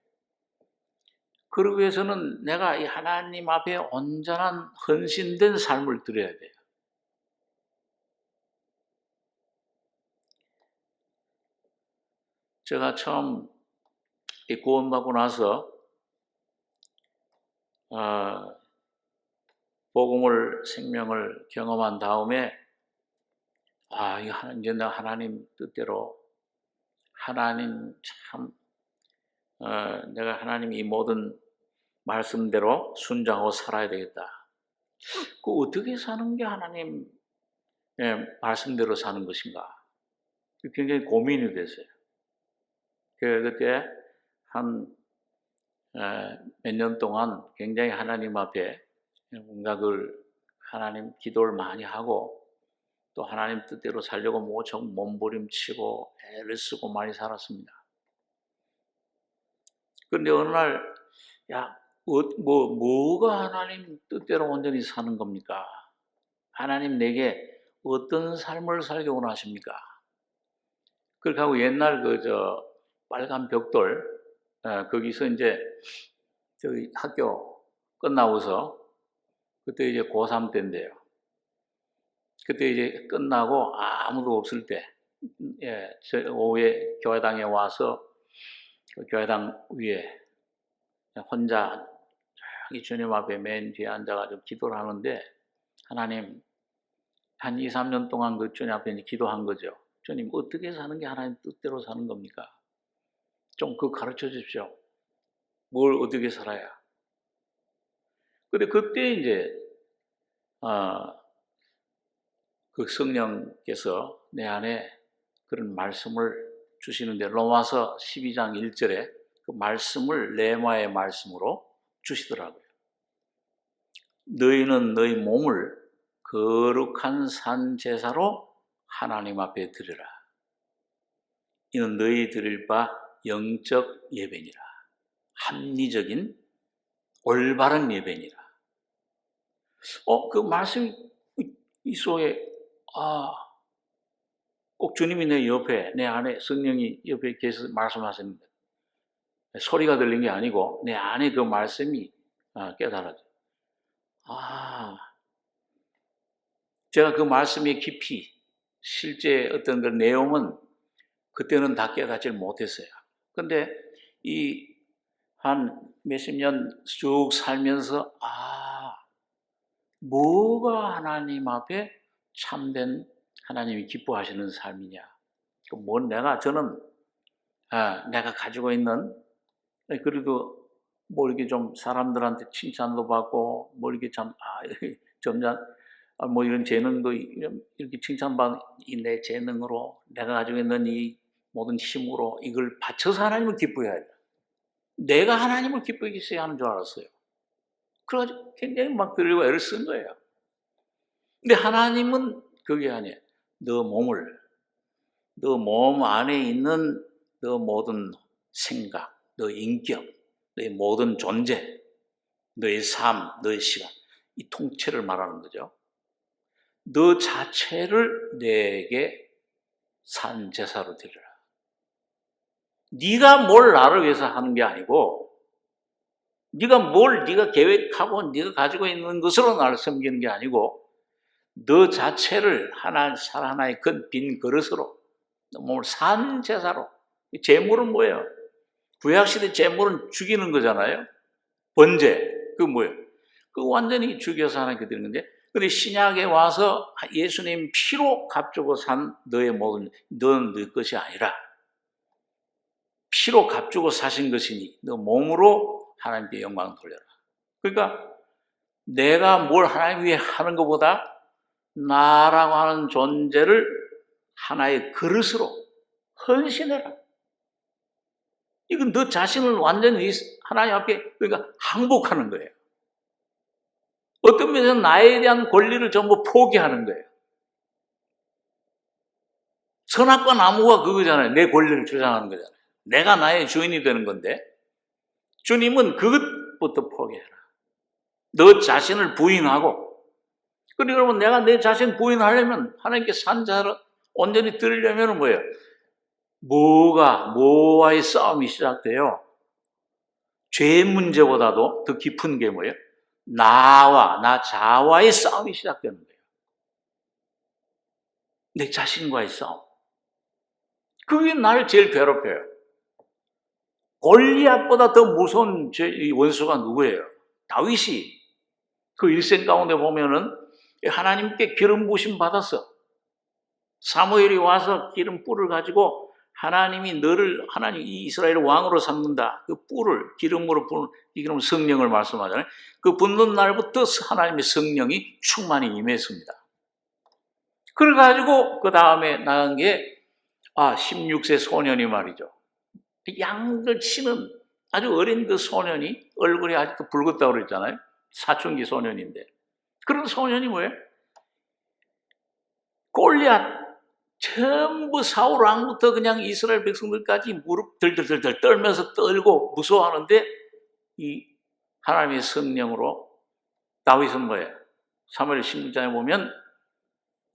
그러기 위해서는 내가 이 하나님 앞에 온전한 헌신된 삶을 드려야 돼요. 제가 처음 구원받고 나서 복음을, 생명을 경험한 다음에 이제 내가 하나님 뜻대로, 하나님 참 내가 하나님 이 모든 말씀대로 순종하고 살아야 되겠다. 그 어떻게 사는 게 하나님 말씀대로 사는 것인가? 굉장히 고민이 됐어요. 그때 한 몇 년 동안 굉장히 하나님 앞에 뭔가 하나님 기도를 많이 하고, 또 하나님 뜻대로 살려고 모처럼 몸부림치고 애를 쓰고 많이 살았습니다. 그런데 어느 날, 뭐가 하나님 뜻대로 온전히 사는 겁니까? 하나님 내게 어떤 삶을 살게 원하십니까? 그렇게 하고 옛날 빨간 벽돌, 거기서 이제 저희 학교 끝나고서, 그때 이제 고3 때인데요. 그때 이제 끝나고 아무도 없을 때, 오후에 교회당에 와서 그 교회당 위에 혼자 저기 주님 앞에 맨 뒤에 앉아가지고 기도를 하는데, 하나님, 한 2, 3년 동안 그 주님 앞에 기도한 거죠. 주님, 어떻게 사는 게 하나님 뜻대로 사는 겁니까? 좀 가르쳐 주십시오. 뭘 어떻게 살아야. 근데 그때 이제 그 성령께서 내 안에 그런 말씀을 주시는데, 로마서 12장 1절에 그 말씀을 레마의 말씀으로 주시더라고요. 너희는 너희 몸을 거룩한 산 제사로 하나님 앞에 드리라. 이는 너희 드릴 바 영적 예배니라. 합리적인 올바른 예배니라. 그 말씀 이 속에 꼭 주님이 내 옆에, 내 안에, 성령이 옆에 계셔서 말씀하시는 거예요. 소리가 들린 게 아니고 내 안에 그 말씀이 깨달아져. 제가 그 말씀의 깊이, 실제 어떤 그 내용은 그때는 다 깨닫지 못했어요. 근데 한 몇십 년 쭉 살면서 뭐가 하나님 앞에 참된 하나님이 기뻐하시는 삶이냐? 저는 내가 가지고 있는, 그래도 이렇게 좀 사람들한테 칭찬도 받고, 이렇게 점잖, 이런 재능도 이렇게 칭찬받는 내 재능으로, 내가 가지고 있는 이 모든 힘으로 이걸 바쳐서 하나님을 기뻐해야 돼. 내가 하나님을 기쁘게 있어야 하는 줄 알았어요. 그래가지고 굉장히 막 들리고 애를 쓴 거예요. 근데 하나님은 그게 아니에요. 너 몸 안에 있는 너 모든 생각, 너 인격, 너의 모든 존재, 너의 삶, 너의 시간, 이 통째를 말하는 거죠. 너 자체를 내게 산 제사로 드리라. 네가 뭘 나를 위해서 하는 게 아니고, 네가 계획하고 네가 가지고 있는 것으로 나를 섬기는 게 아니고, 너 자체를 하나의 빈 그릇으로, 몸을 산 제사로. 제물은 뭐예요? 구약시대 제물은 죽이는 거잖아요. 번제, 뭐예요? 완전히 죽여서 하나님께 드리는 건데, 근데 신약에 와서 예수님 피로 값주고 산 너의 모든, 너는 네 것이 아니라 피로 값주고 사신 것이니 너 몸으로 하나님께 영광 돌려라. 그러니까 내가 뭘 하나님 위해 하는 것보다 나라고 하는 존재를 하나의 그릇으로 헌신해라. 이건 너 자신을 완전히 하나님 앞에 그러니까 항복하는 거예요. 어떤 면에서는 나에 대한 권리를 전부 포기하는 거예요. 선악과 나무가 그거잖아요. 내 권리를 주장하는 거잖아요. 내가 나의 주인이 되는 건데 주님은 그것부터 포기해라. 너 자신을 부인하고 그러니 여러분 내가 내 자신 부인하려면 하나님께 산자를 온전히 드리려면 뭐예요? 뭐와의 싸움이 시작돼요? 죄 문제보다도 더 깊은 게 뭐예요? 나 자와의 싸움이 시작되는 거예요. 내 자신과의 싸움. 그게 나를 제일 괴롭혀요. 골리앗보다 더 무서운 원수가 누구예요? 다윗이 그 일생 가운데 보면은 하나님께 기름 부으심 받았어. 사무엘이 와서 기름 뿔을 가지고 하나님이 너를 하나님 이 이스라엘 왕으로 삼는다. 그 뿔을 기름으로 부은 이름 성령을 말씀하잖아요. 그 붓는 날부터 하나님의 성령이 충만히 임했습니다. 그래가지고 그 다음에 나간 게 16세 소년이 말이죠. 양들 치는 아주 어린 그 소년이 얼굴이 아직도 붉었다고 그랬잖아요. 사춘기 소년인데. 그런 소년이 뭐예요? 골리앗 전부 사울 왕부터 그냥 이스라엘 백성들까지 무릎 들들들들 떨면서 떨고 무서워하는데 이 하나님의 성령으로 다윗은 뭐예요? 사무엘 16장에 보면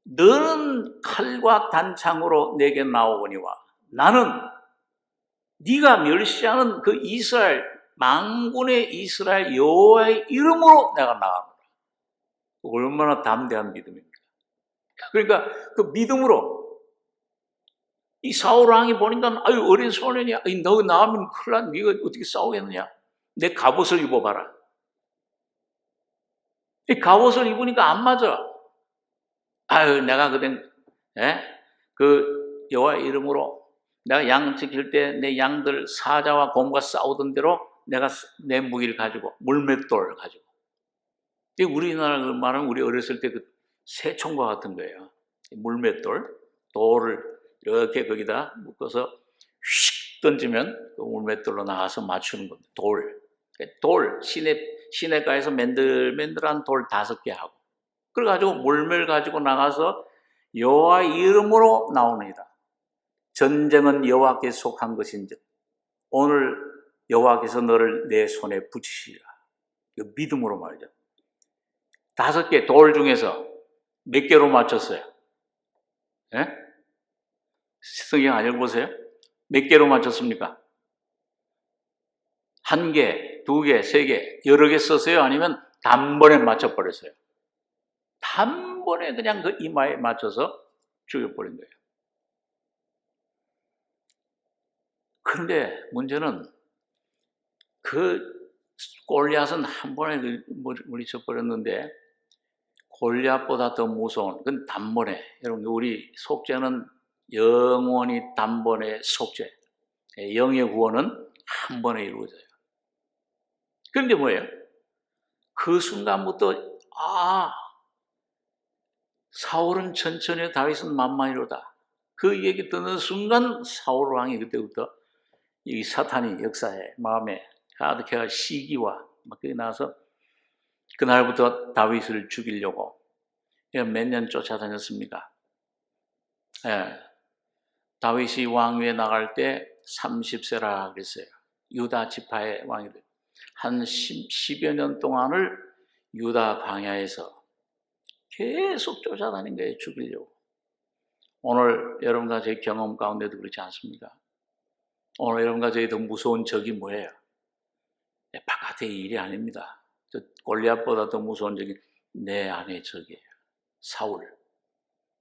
너는 칼과 단창으로 내게 나오거니와 나는 네가 멸시하는 그 이스라엘 만군의 이스라엘 여호와의 이름으로 내가 나가노라. 얼마나 담대한 믿음입니까? 그러니까 그 믿음으로 이 사울 왕이 보니까 아유 어린 소년이야. 너 나오면 큰일 난 네가 어떻게 싸우겠느냐. 내 갑옷을 입어봐라. 이 갑옷을 입으니까 안 맞아. 아유 내가 그 여호와의 이름으로 내가 양 지킬 때 내 양들 사자와 곰과 싸우던 대로 내가 내 무기를 가지고 물맷돌 가지고. 우리나라 말은 우리 어렸을 때 그 새총과 같은 거예요. 물맷돌 돌을 이렇게 거기다 묶어서 휙 던지면 그 물맷돌로 나가서 맞추는 겁니다. 돌 시내가에서 맨들맨들한 돌 5개 하고 그래가지고 물맷 가지고 나가서 여호와 이름으로 나옵니다. 전쟁은 여호와께 속한 것인즉 오늘 여호와께서 너를 내 손에 붙이시리라. 믿음으로 말이죠. 5개 돌 중에서 몇 개로 맞췄어요? 예? 성경 안 읽어보세요? 몇 개로 맞췄습니까? 1개, 2개, 3개, 여러 개 썼어요? 아니면 단번에 맞춰버렸어요? 단번에 그냥 그 이마에 맞춰서 죽여버린 거예요. 그런데 문제는 그 골리앗은 한 번에 물리쳐버렸는데 골리앗보다 더 무서운 그건 단번에 여러분 우리 속죄는 영원히 단번에 속죄 영의 구원은 한 번에 이루어져요. 그런데 뭐예요? 그 순간부터 사울은 천천히 다윗은 만만히로다. 그 얘기 듣는 순간 사울 왕이 그때부터 이 사탄이 역사에 마음에 가득해가 시기와 막 그게 나서 그날부터 다윗을 죽이려고 몇 년 쫓아다녔습니까? 예. 다윗이 왕위에 나갈 때 30세라 그랬어요. 유다 지파의 왕이 돼. 한 10여 년 동안을 유다 광야에서 계속 쫓아다닌 거예요. 죽이려고. 오늘 여러분과 제 경험 가운데도 그렇지 않습니까? 오늘 여러분과 저희 더 무서운 적이 뭐예요? 바깥의 일이 아닙니다. 골리앗보다 더 무서운 적이 내 안의 적이에요. 사울.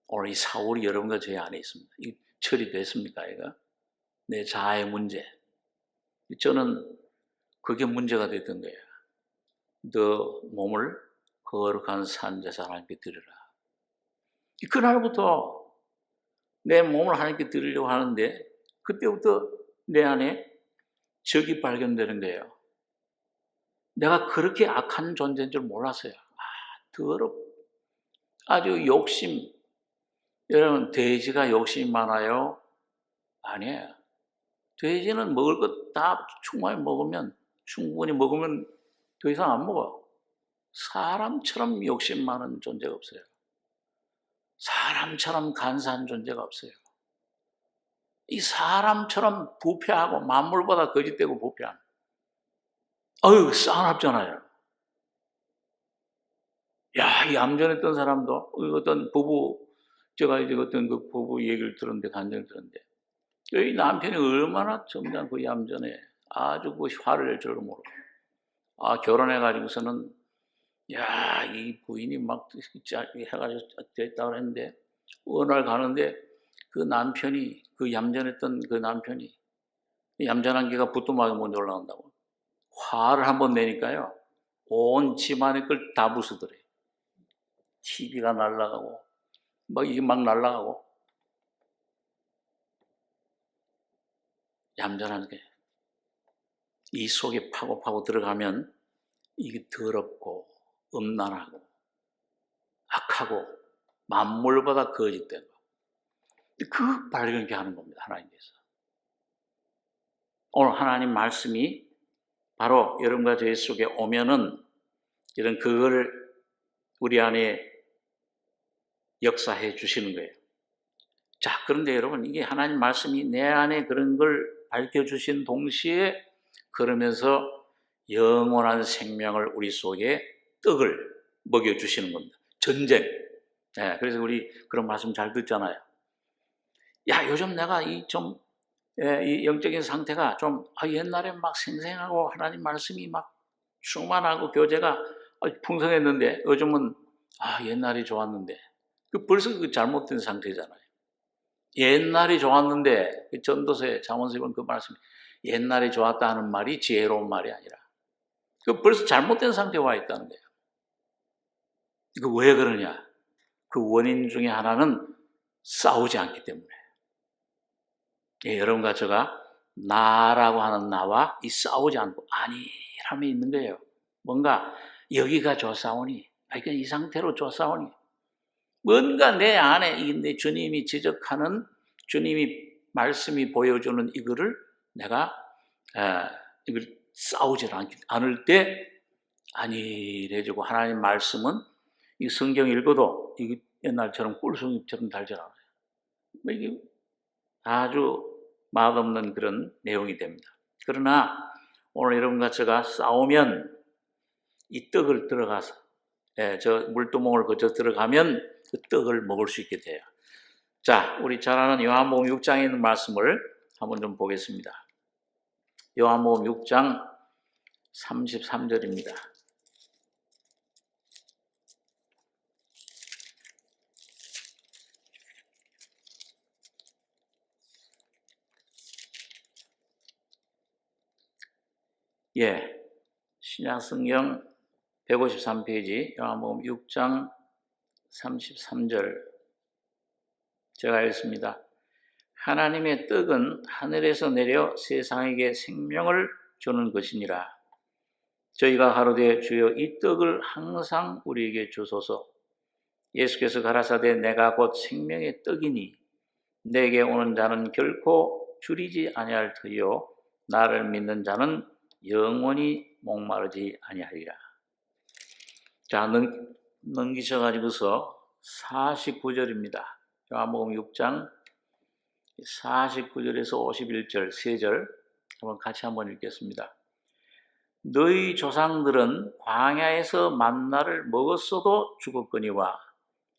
오늘 이 사울이 여러분과 저희 안에 있습니다. 이 처리됐습니까? 이거? 내 자아의 문제. 저는 그게 문제가 됐던 거예요. 너 몸을 거룩한 산제사 하나님께 드리라. 그날부터 내 몸을 하나님께 드리려고 하는데 그때부터 내 안에 적이 발견되는 거예요. 내가 그렇게 악한 존재인 줄 몰랐어요. 더럽. 아주 욕심. 여러분, 돼지가 욕심이 많아요? 아니에요. 돼지는 먹을 것 다 충분히 먹으면 더 이상 안 먹어. 사람처럼 욕심 많은 존재가 없어요. 사람처럼 간사한 존재가 없어요. 이 사람처럼 부패하고 만물보다 거짓되고 부패한. 싸납잖아요. 야, 얌전했던 사람도 어떤 부부, 제가 이제 어떤 그 부부 얘기를 들었는데, 간증을 들었는데, 이 남편이 얼마나 점잖고 얌전해. 아주 그 화를 낼 줄도 모르고. 결혼해가지고서는, 야, 이 부인이 막 해가지고 됐다고 했는데, 어느 날 가는데, 그 남편이, 그 얌전했던 그 남편이, 얌전한 개가 부뚜막에 먼저 올라간다고. 화를 한번 내니까요, 온 집안의 걸 다 부수더래. TV가 날아가고, 이게 막 날아가고. 얌전한 게. 이 속에 파고 들어가면 이게 더럽고, 음란하고, 악하고, 만물보다 거짓되고. 그 발견케 하는 겁니다, 하나님께서. 오늘 하나님 말씀이 바로 여러분과 저희 속에 오면은 이런 그걸 우리 안에 역사해 주시는 거예요. 자, 그런데 여러분, 이게 하나님 말씀이 내 안에 그런 걸 밝혀주신 동시에 그러면서 영원한 생명을 우리 속에 떡을 먹여주시는 겁니다. 전쟁. 네, 그래서 우리 그런 말씀 잘 듣잖아요. 야, 요즘 내가 이 영적인 상태가 좀 옛날에 막 생생하고 하나님 말씀이 막 충만하고 교제가 풍성했는데 요즘은 옛날이 좋았는데 벌써 그 잘못된 상태잖아요. 옛날이 좋았는데 전도서에 잠언서에 보면 그 말씀이 옛날이 좋았다는 말이 지혜로운 말이 아니라 벌써 잘못된 상태에 와 있다는 거예요. 이거 왜 그러냐? 그 원인 중에 하나는 싸우지 않기 때문에. 여러분과 제가 나라고 하는 나와 이 싸우지 않고 아니함이 있는 거예요. 뭔가 여기가 좋사오니, 그러니까 이 상태로 좋사오니, 뭔가 내 안에 내 주님이 지적하는 주님이 말씀이 보여주는 이거를 내가 이걸 싸우지 않을 때 안일해지고 하나님 말씀은 이 성경 읽어도 이게 옛날처럼 꿀송이처럼 달지 않아요. 이게 아주 맛없는 그런 내용이 됩니다. 그러나 오늘 여러분과 제가 싸우면 이 떡을 들어가서 저 물두멍을 거쳐 들어가면 그 떡을 먹을 수 있게 돼요. 자, 우리 잘 아는 요한복음 6장에 있는 말씀을 한번 좀 보겠습니다. 요한복음 6장 33절입니다. 신약성경 153페이지 요한복음 6장 33절 제가 읽습니다. 하나님의 떡은 하늘에서 내려 세상에게 생명을 주는 것이니라. 저희가 가로되 주여 이 떡을 항상 우리에게 주소서. 예수께서 가라사대 내가 곧 생명의 떡이니 내게 오는 자는 결코 줄이지 아니할 터이요 나를 믿는 자는 영원히 목마르지 아니하리라. 자, 넘기셔가지고서 49절입니다. 요한복음 6장 49절에서 51절 3절 같이 한번 읽겠습니다. 너희 조상들은 광야에서 만나를 먹었어도 죽었거니와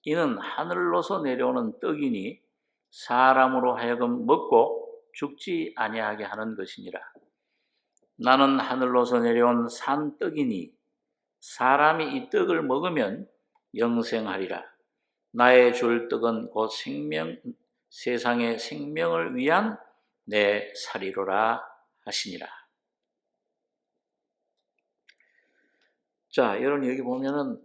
이는 하늘로서 내려오는 떡이니 사람으로 하여금 먹고 죽지 아니하게 하는 것이니라. 나는 하늘로서 내려온 산 떡이니 사람이 이 떡을 먹으면 영생하리라. 나의 줄 떡은 곧 세상의 생명을 위한 내 살이로라 하시니라. 자, 여러분 여기 보면은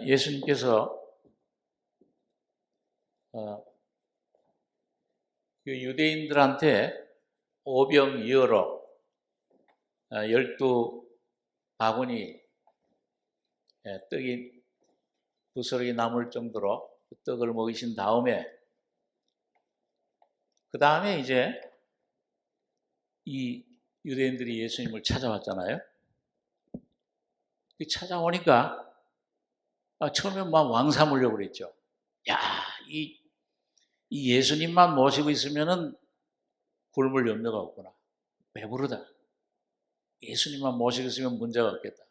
예수님께서 그 유대인들한테 오병이어로 12바구니 떡이 부스러기 남을 정도로 그 떡을 먹이신 다음에 그 다음에 이제 이 유대인들이 예수님을 찾아왔잖아요. 찾아오니까 처음에 막 왕사 물려버렸죠. 야, 이 예수님만 모시고 있으면은 굶을 염려가 없구나. 배부르다. 예수님만 모시고 있으면 문제가 없겠다.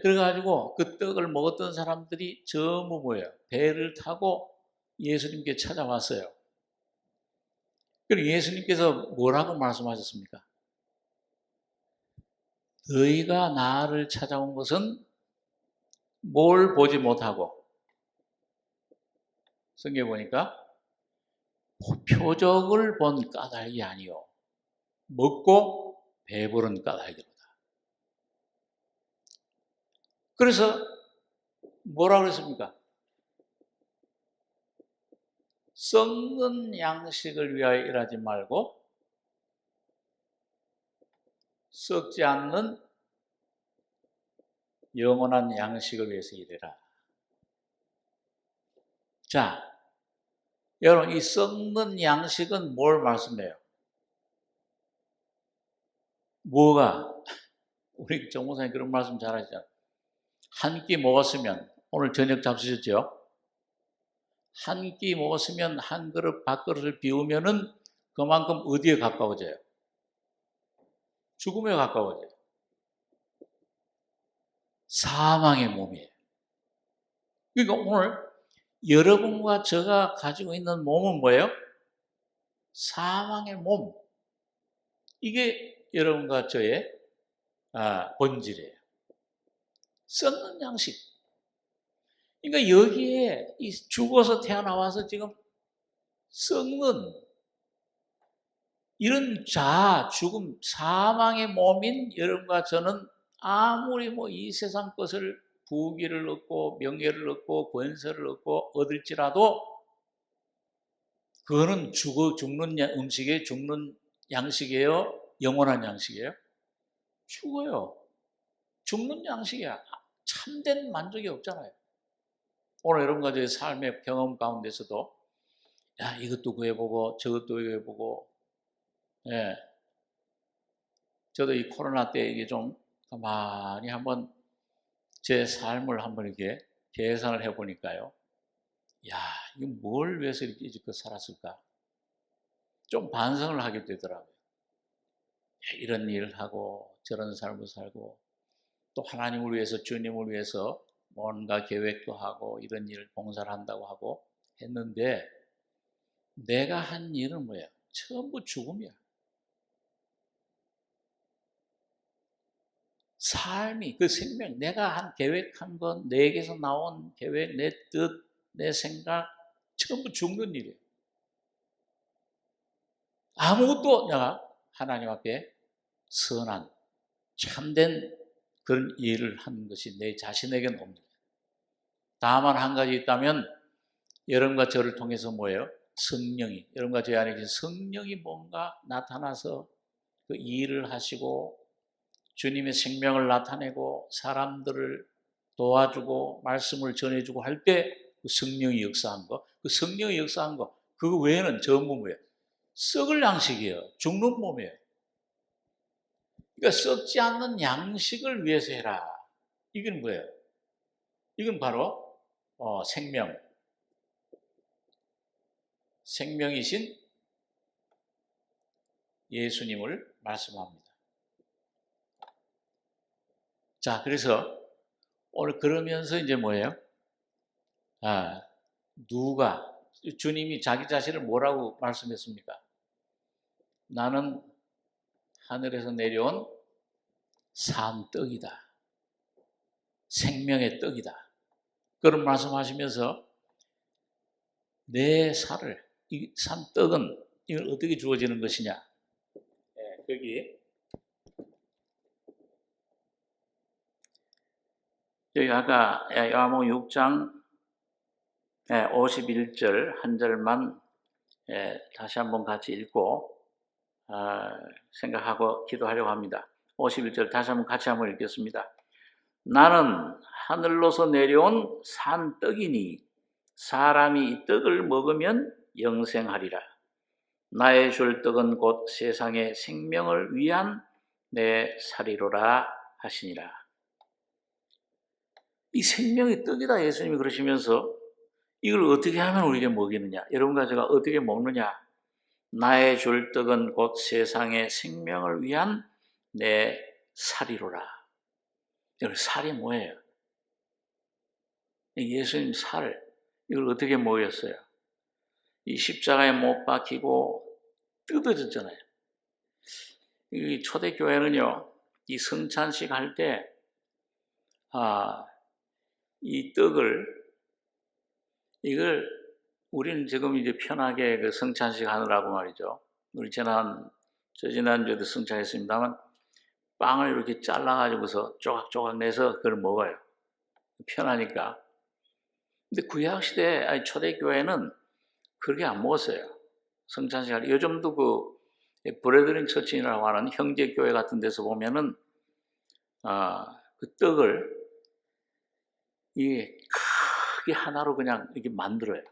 그래가지고 그 떡을 먹었던 사람들이 전부 뭐예요? 배를 타고 예수님께 찾아왔어요. 그리고 예수님께서 뭐라고 말씀하셨습니까? 너희가 나를 찾아온 것은 뭘 보지 못하고, 성경에 보니까 표적을 본 까닭이 아니요 먹고 배부른 까닭이로다. 그래서 뭐라고 그랬습니까? 썩는 양식을 위하여 일하지 말고 썩지 않는 영원한 양식을 위해서 일해라. 자, 여러분, 이 썩는 양식은 뭘 말씀해요? 뭐가? 우리 정 목사님 그런 말씀 잘 하시잖아요. 한 끼 먹었으면, 오늘 저녁 잡수셨죠? 한 끼 먹었으면 한 그릇 밥그릇을 비우면은 그만큼 어디에 가까워져요? 죽음에 가까워져요. 사망의 몸이에요. 그러니까 오늘 여러분과 제가 가지고 있는 몸은 뭐예요? 사망의 몸. 이게 여러분과 저의 본질이에요. 썩는 양식. 그러니까 여기에 죽어서 태어나와서 지금 썩는 이런 죽음, 사망의 몸인 여러분과 저는 아무리 이 세상 것을 부귀를 얻고 명예를 얻고 권세를 얻고 얻을지라도 그거는 죽는 음식이에요? 죽는 양식이에요? 영원한 양식이에요? 죽어요. 죽는 양식이야. 참된 만족이 없잖아요. 오늘 여러분과 저의 삶의 경험 가운데서도 이것도 구해보고 저것도 구해보고 저도 이 코로나 때 이게 좀 가만히 한번 제 삶을 한번 이렇게 계산을 해보니까요. 이거 뭘 위해서 이렇게 이제껏 살았을까? 좀 반성을 하게 되더라고요. 이런 일을 하고 저런 삶을 살고 또 하나님을 위해서 주님을 위해서 뭔가 계획도 하고 이런 일을 봉사를 한다고 하고 했는데 내가 한 일은 뭐예요? 전부 죽음이야. 삶이 그 생명, 내가 계획한 건 내게서 나온 계획, 내 뜻, 내 생각 전부 죽는 일이에요. 아무것도 내가 하나님 앞에 선한 참된 그런 일을 하는 것이 내 자신에게는 없는 거예요. 다만 한 가지 있다면 여러분과 저를 통해서 뭐예요? 성령이, 여러분과 저 안에 계신 성령이 뭔가 나타나서 그 일을 하시고 주님의 생명을 나타내고 사람들을 도와주고 말씀을 전해주고 할 때 그 성령이 역사한 거, 그 성령이 역사한 거, 그거 외에는 전부 뭐예요? 썩을 양식이에요. 죽는 몸이에요. 그러니까 썩지 않는 양식을 위해서 해라. 이건 뭐예요? 이건 바로 생명이신 예수님을 말씀합니다. 자, 그래서 오늘 그러면서 이제 뭐예요? 누가 주님이 자기 자신을 뭐라고 말씀했습니까? 나는 하늘에서 내려온 산 떡이다. 생명의 떡이다. 그런 말씀하시면서 내 살을, 이 산 떡은 이걸 어떻게 주어지는 것이냐? 거기 여기 아까 요한복음 6장 51절 한 절만 다시 한번 같이 읽고 생각하고 기도하려고 합니다. 51절 다시 한번 같이 한번 읽겠습니다. 나는 하늘로서 내려온 산 떡이니 사람이 이 떡을 먹으면 영생하리라. 나의 줄 떡은 곧 세상의 생명을 위한 내 살이로라 하시니라. 이 생명의 떡이다 예수님이 그러시면서 이걸 어떻게 하면 우리에게 먹이느냐? 여러분과 제가 어떻게 먹느냐? 나의 줄 떡은 곧 세상의 생명을 위한 내 살이로라. 여러분, 살이 뭐예요? 예수님 살, 이걸 어떻게 먹였어요? 이 십자가에 못 박히고 뜯어졌잖아요. 이 초대교회는요, 이 성찬식 할 때, 이 떡을, 이걸 우리는 지금 이제 편하게 그 성찬식 하느라고 말이죠. 우리 지난주에도 성찬했습니다만, 빵을 이렇게 잘라가지고서 조각조각 내서 그걸 먹어요. 편하니까. 근데 구약시대, 아니 초대교회는 그렇게 안 먹었어요. 성찬식 할 때. 요즘도 그 브레드린 처치라고 하는 형제교회 같은 데서 보면은, 그 떡을 이게 크게 하나로 그냥 이렇게 만들어요.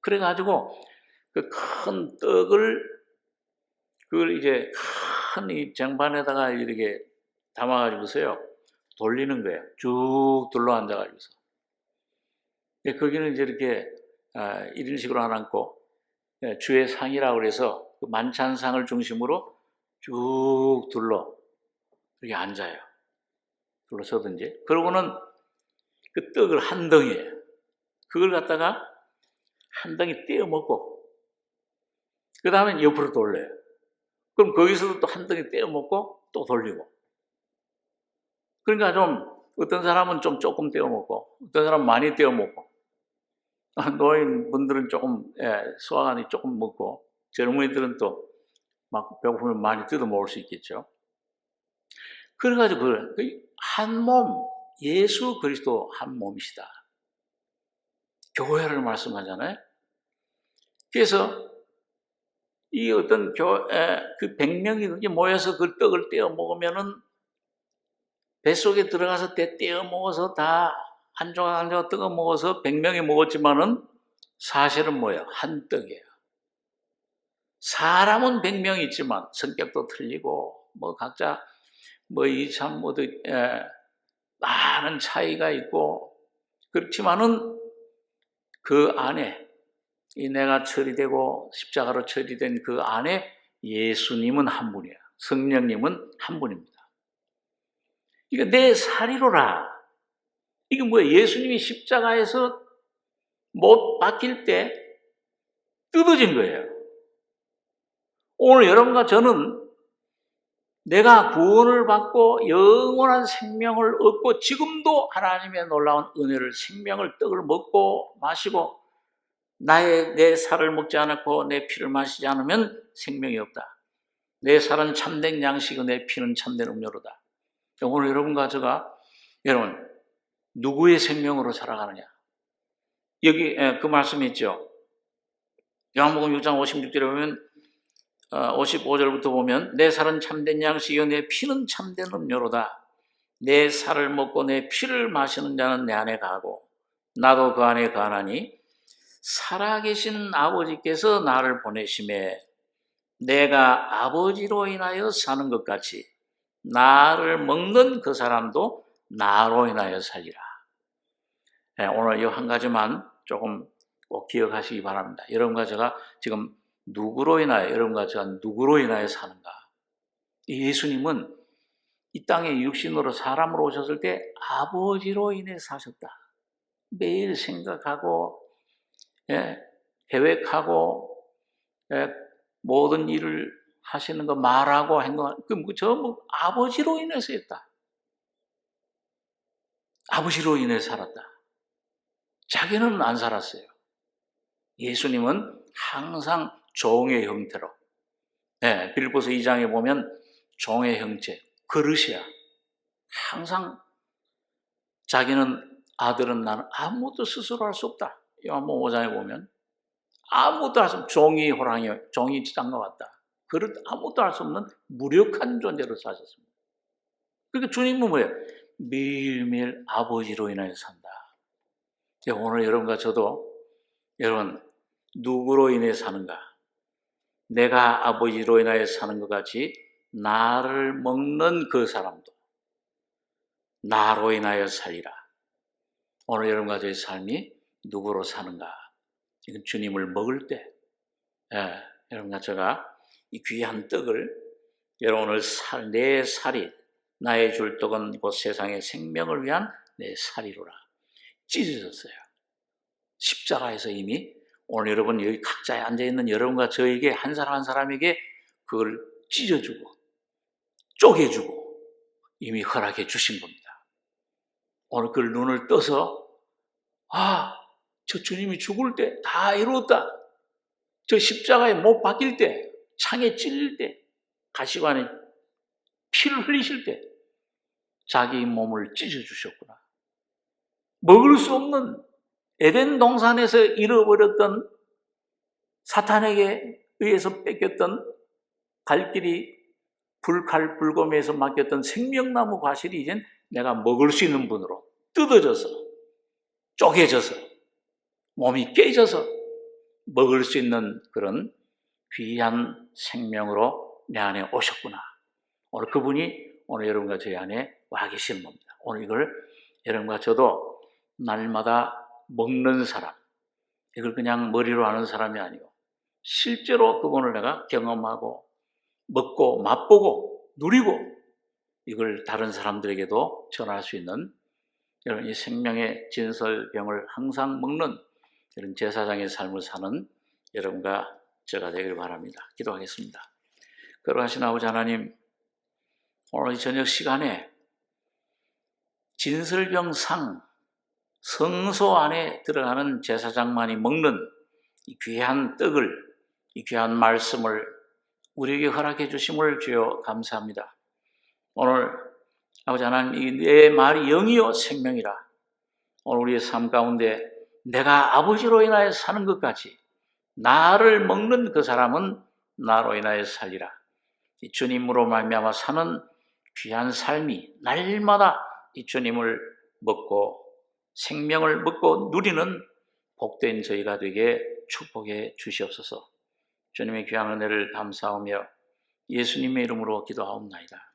그래가지고 그 큰 떡을 그걸 이제 큰 이 쟁반에다가 이렇게 담아가지고서요 돌리는 거예요. 쭉 둘러앉아가지고서. 거기는 이제 이렇게 이런 식으로 안 앉고 주의 상이라고 그래서 그 만찬상을 중심으로 쭉 이렇게 앉아요. 둘러서든지. 그러고는 그 떡을 한 덩이에요. 그걸 갖다가 한 덩이 떼어 먹고 그 다음에 옆으로 돌려요. 그럼 거기서도 또 한 덩이 떼어 먹고 또 돌리고. 그러니까 좀 어떤 사람은 좀 조금 떼어 먹고 어떤 사람은 많이 떼어 먹고 노인분들은 조금 소화관이 조금 먹고 젊은이들은 또 막 배고프면 많이 뜯어 먹을 수 있겠죠. 그래가지고 한 몸, 예수 그리스도 한 몸이시다. 교회를 말씀하잖아요. 그래서 이 어떤 그 100명이 모여서 그 떡을 떼어 먹으면은 뱃속에 들어가서 떼어 먹어서 다 한 조각 한 조각 뜯어 먹어서 100명이 먹었지만은 사실은 뭐예요? 한 떡이에요. 사람은 100명 있지만 성격도 틀리고 뭐 각자 뭐 이 참 모두 많은 차이가 있고 그렇지만은 그 안에 이 내가 처리되고 십자가로 처리된 그 안에 예수님은 한 분이에요. 성령님은 한 분입니다. 이거 내 살이로라. 이게 뭐예요? 예수님이 십자가에서 못 박힐 때 뜯어진 거예요. 오늘 여러분과 저는 내가 구원을 받고 영원한 생명을 얻고 지금도 하나님의 놀라운 은혜를 생명을 떡을 먹고 마시고 내 살을 먹지 않았고 내 피를 마시지 않으면 생명이 없다. 내 살은 참된 양식이고 내 피는 참된 음료로다. 오늘 여러분과 제가 여러분 누구의 생명으로 살아가느냐? 여기 그 말씀이 있죠. 요한복음 6장 56절에 보면 55절부터 보면 내 살은 참된 양식이요 내 피는 참된 음료로다. 내 살을 먹고 내 피를 마시는 자는 내 안에 가고 나도 그 안에 가나니 살아계신 아버지께서 나를 보내심에 내가 아버지로 인하여 사는 것 같이 나를 먹는 그 사람도 나로 인하여 살리라. 오늘 이 한 가지만 조금 꼭 기억하시기 바랍니다. 여러분과 제가 지금 여러분과 제가 누구로 인하여 사는가? 예수님은 이 땅에 육신으로 사람으로 오셨을 때 아버지로 인해 사셨다. 매일 생각하고 계획하고 모든 일을 하시는 거 말하고 행동하는 그 전부 아버지로 인해서 했다. 아버지로 인해 살았다. 자기는 안 살았어요. 예수님은 항상 종의 형태로 빌립보서 2장에 보면 종의 형체, 그릇이야. 항상 자기는 아들은 나는 아무것도 스스로 할 수 없다. 요한복음 5장에 보면 아무것도 할 수 없는 종이 땅과 같다. 그릇 아무것도 할 수 없는 무력한 존재로 사셨습니다. 그러니까 주님은 뭐예요? 매일매일 아버지로 인하여 산다. 오늘 여러분과 저도 여러분 누구로 인해 사는가? 내가 아버지로 인하여 사는 것 같이 나를 먹는 그 사람도 나로 인하여 살리라. 오늘 여러분과 저의 삶이 누구로 사는가? 지금 주님을 먹을 때, 여러분과 제가 이 귀한 떡을 여러분 오늘 내 살이 나의 줄 떡은 곧 세상의 생명을 위한 내 살이로라. 찢어졌어요. 십자가에서 이미 오늘 여러분 여기 각자에 앉아있는 여러분과 저에게 한 사람 한 사람에게 그걸 찢어주고 쪼개주고 이미 허락해 주신 겁니다. 오늘 그 눈을 떠서 저 주님이 죽을 때 다 이루었다. 저 십자가에 못 박힐 때, 창에 찔릴 때, 가시관에 피를 흘리실 때 자기 몸을 찢어주셨구나. 먹을 수 없는 에덴 동산에서 잃어버렸던 사탄에게 의해서 뺏겼던 갈 길이 불칼불검에서 맡겼던 생명나무 과실이 이젠 내가 먹을 수 있는 분으로 뜯어져서 쪼개져서 몸이 깨져서 먹을 수 있는 그런 귀한 생명으로 내 안에 오셨구나. 오늘 그분이 오늘 여러분과 저희 안에 와 계시는 겁니다. 오늘 이걸 여러분과 저도 날마다 먹는 사람, 이걸 그냥 머리로 아는 사람이 아니고 실제로 그분을 내가 경험하고 먹고 맛보고 누리고 이걸 다른 사람들에게도 전할 수 있는 여러분 이 생명의 진설병을 항상 먹는 이런 제사장의 삶을 사는 여러분과 제가 되기를 바랍니다. 기도하겠습니다. 거룩하신 아버지 하나님, 오늘 이 저녁 시간에 진설병상 성소 안에 들어가는 제사장만이 먹는 이 귀한 떡을, 이 귀한 말씀을 우리에게 허락해 주심을 주여 감사합니다. 오늘 아버지 하나님, 이 내 말이 영이요 생명이라. 오늘 우리의 삶 가운데 내가 아버지로 인하여 사는 것 같이 나를 먹는 그 사람은 나로 인하여 살리라. 이 주님으로 말미암아 사는 귀한 삶이 날마다 이 주님을 먹고 생명을 먹고 누리는 복된 저희가 되게 축복해 주시옵소서. 주님의 귀한 은혜를 감사하며 예수님의 이름으로 기도하옵나이다.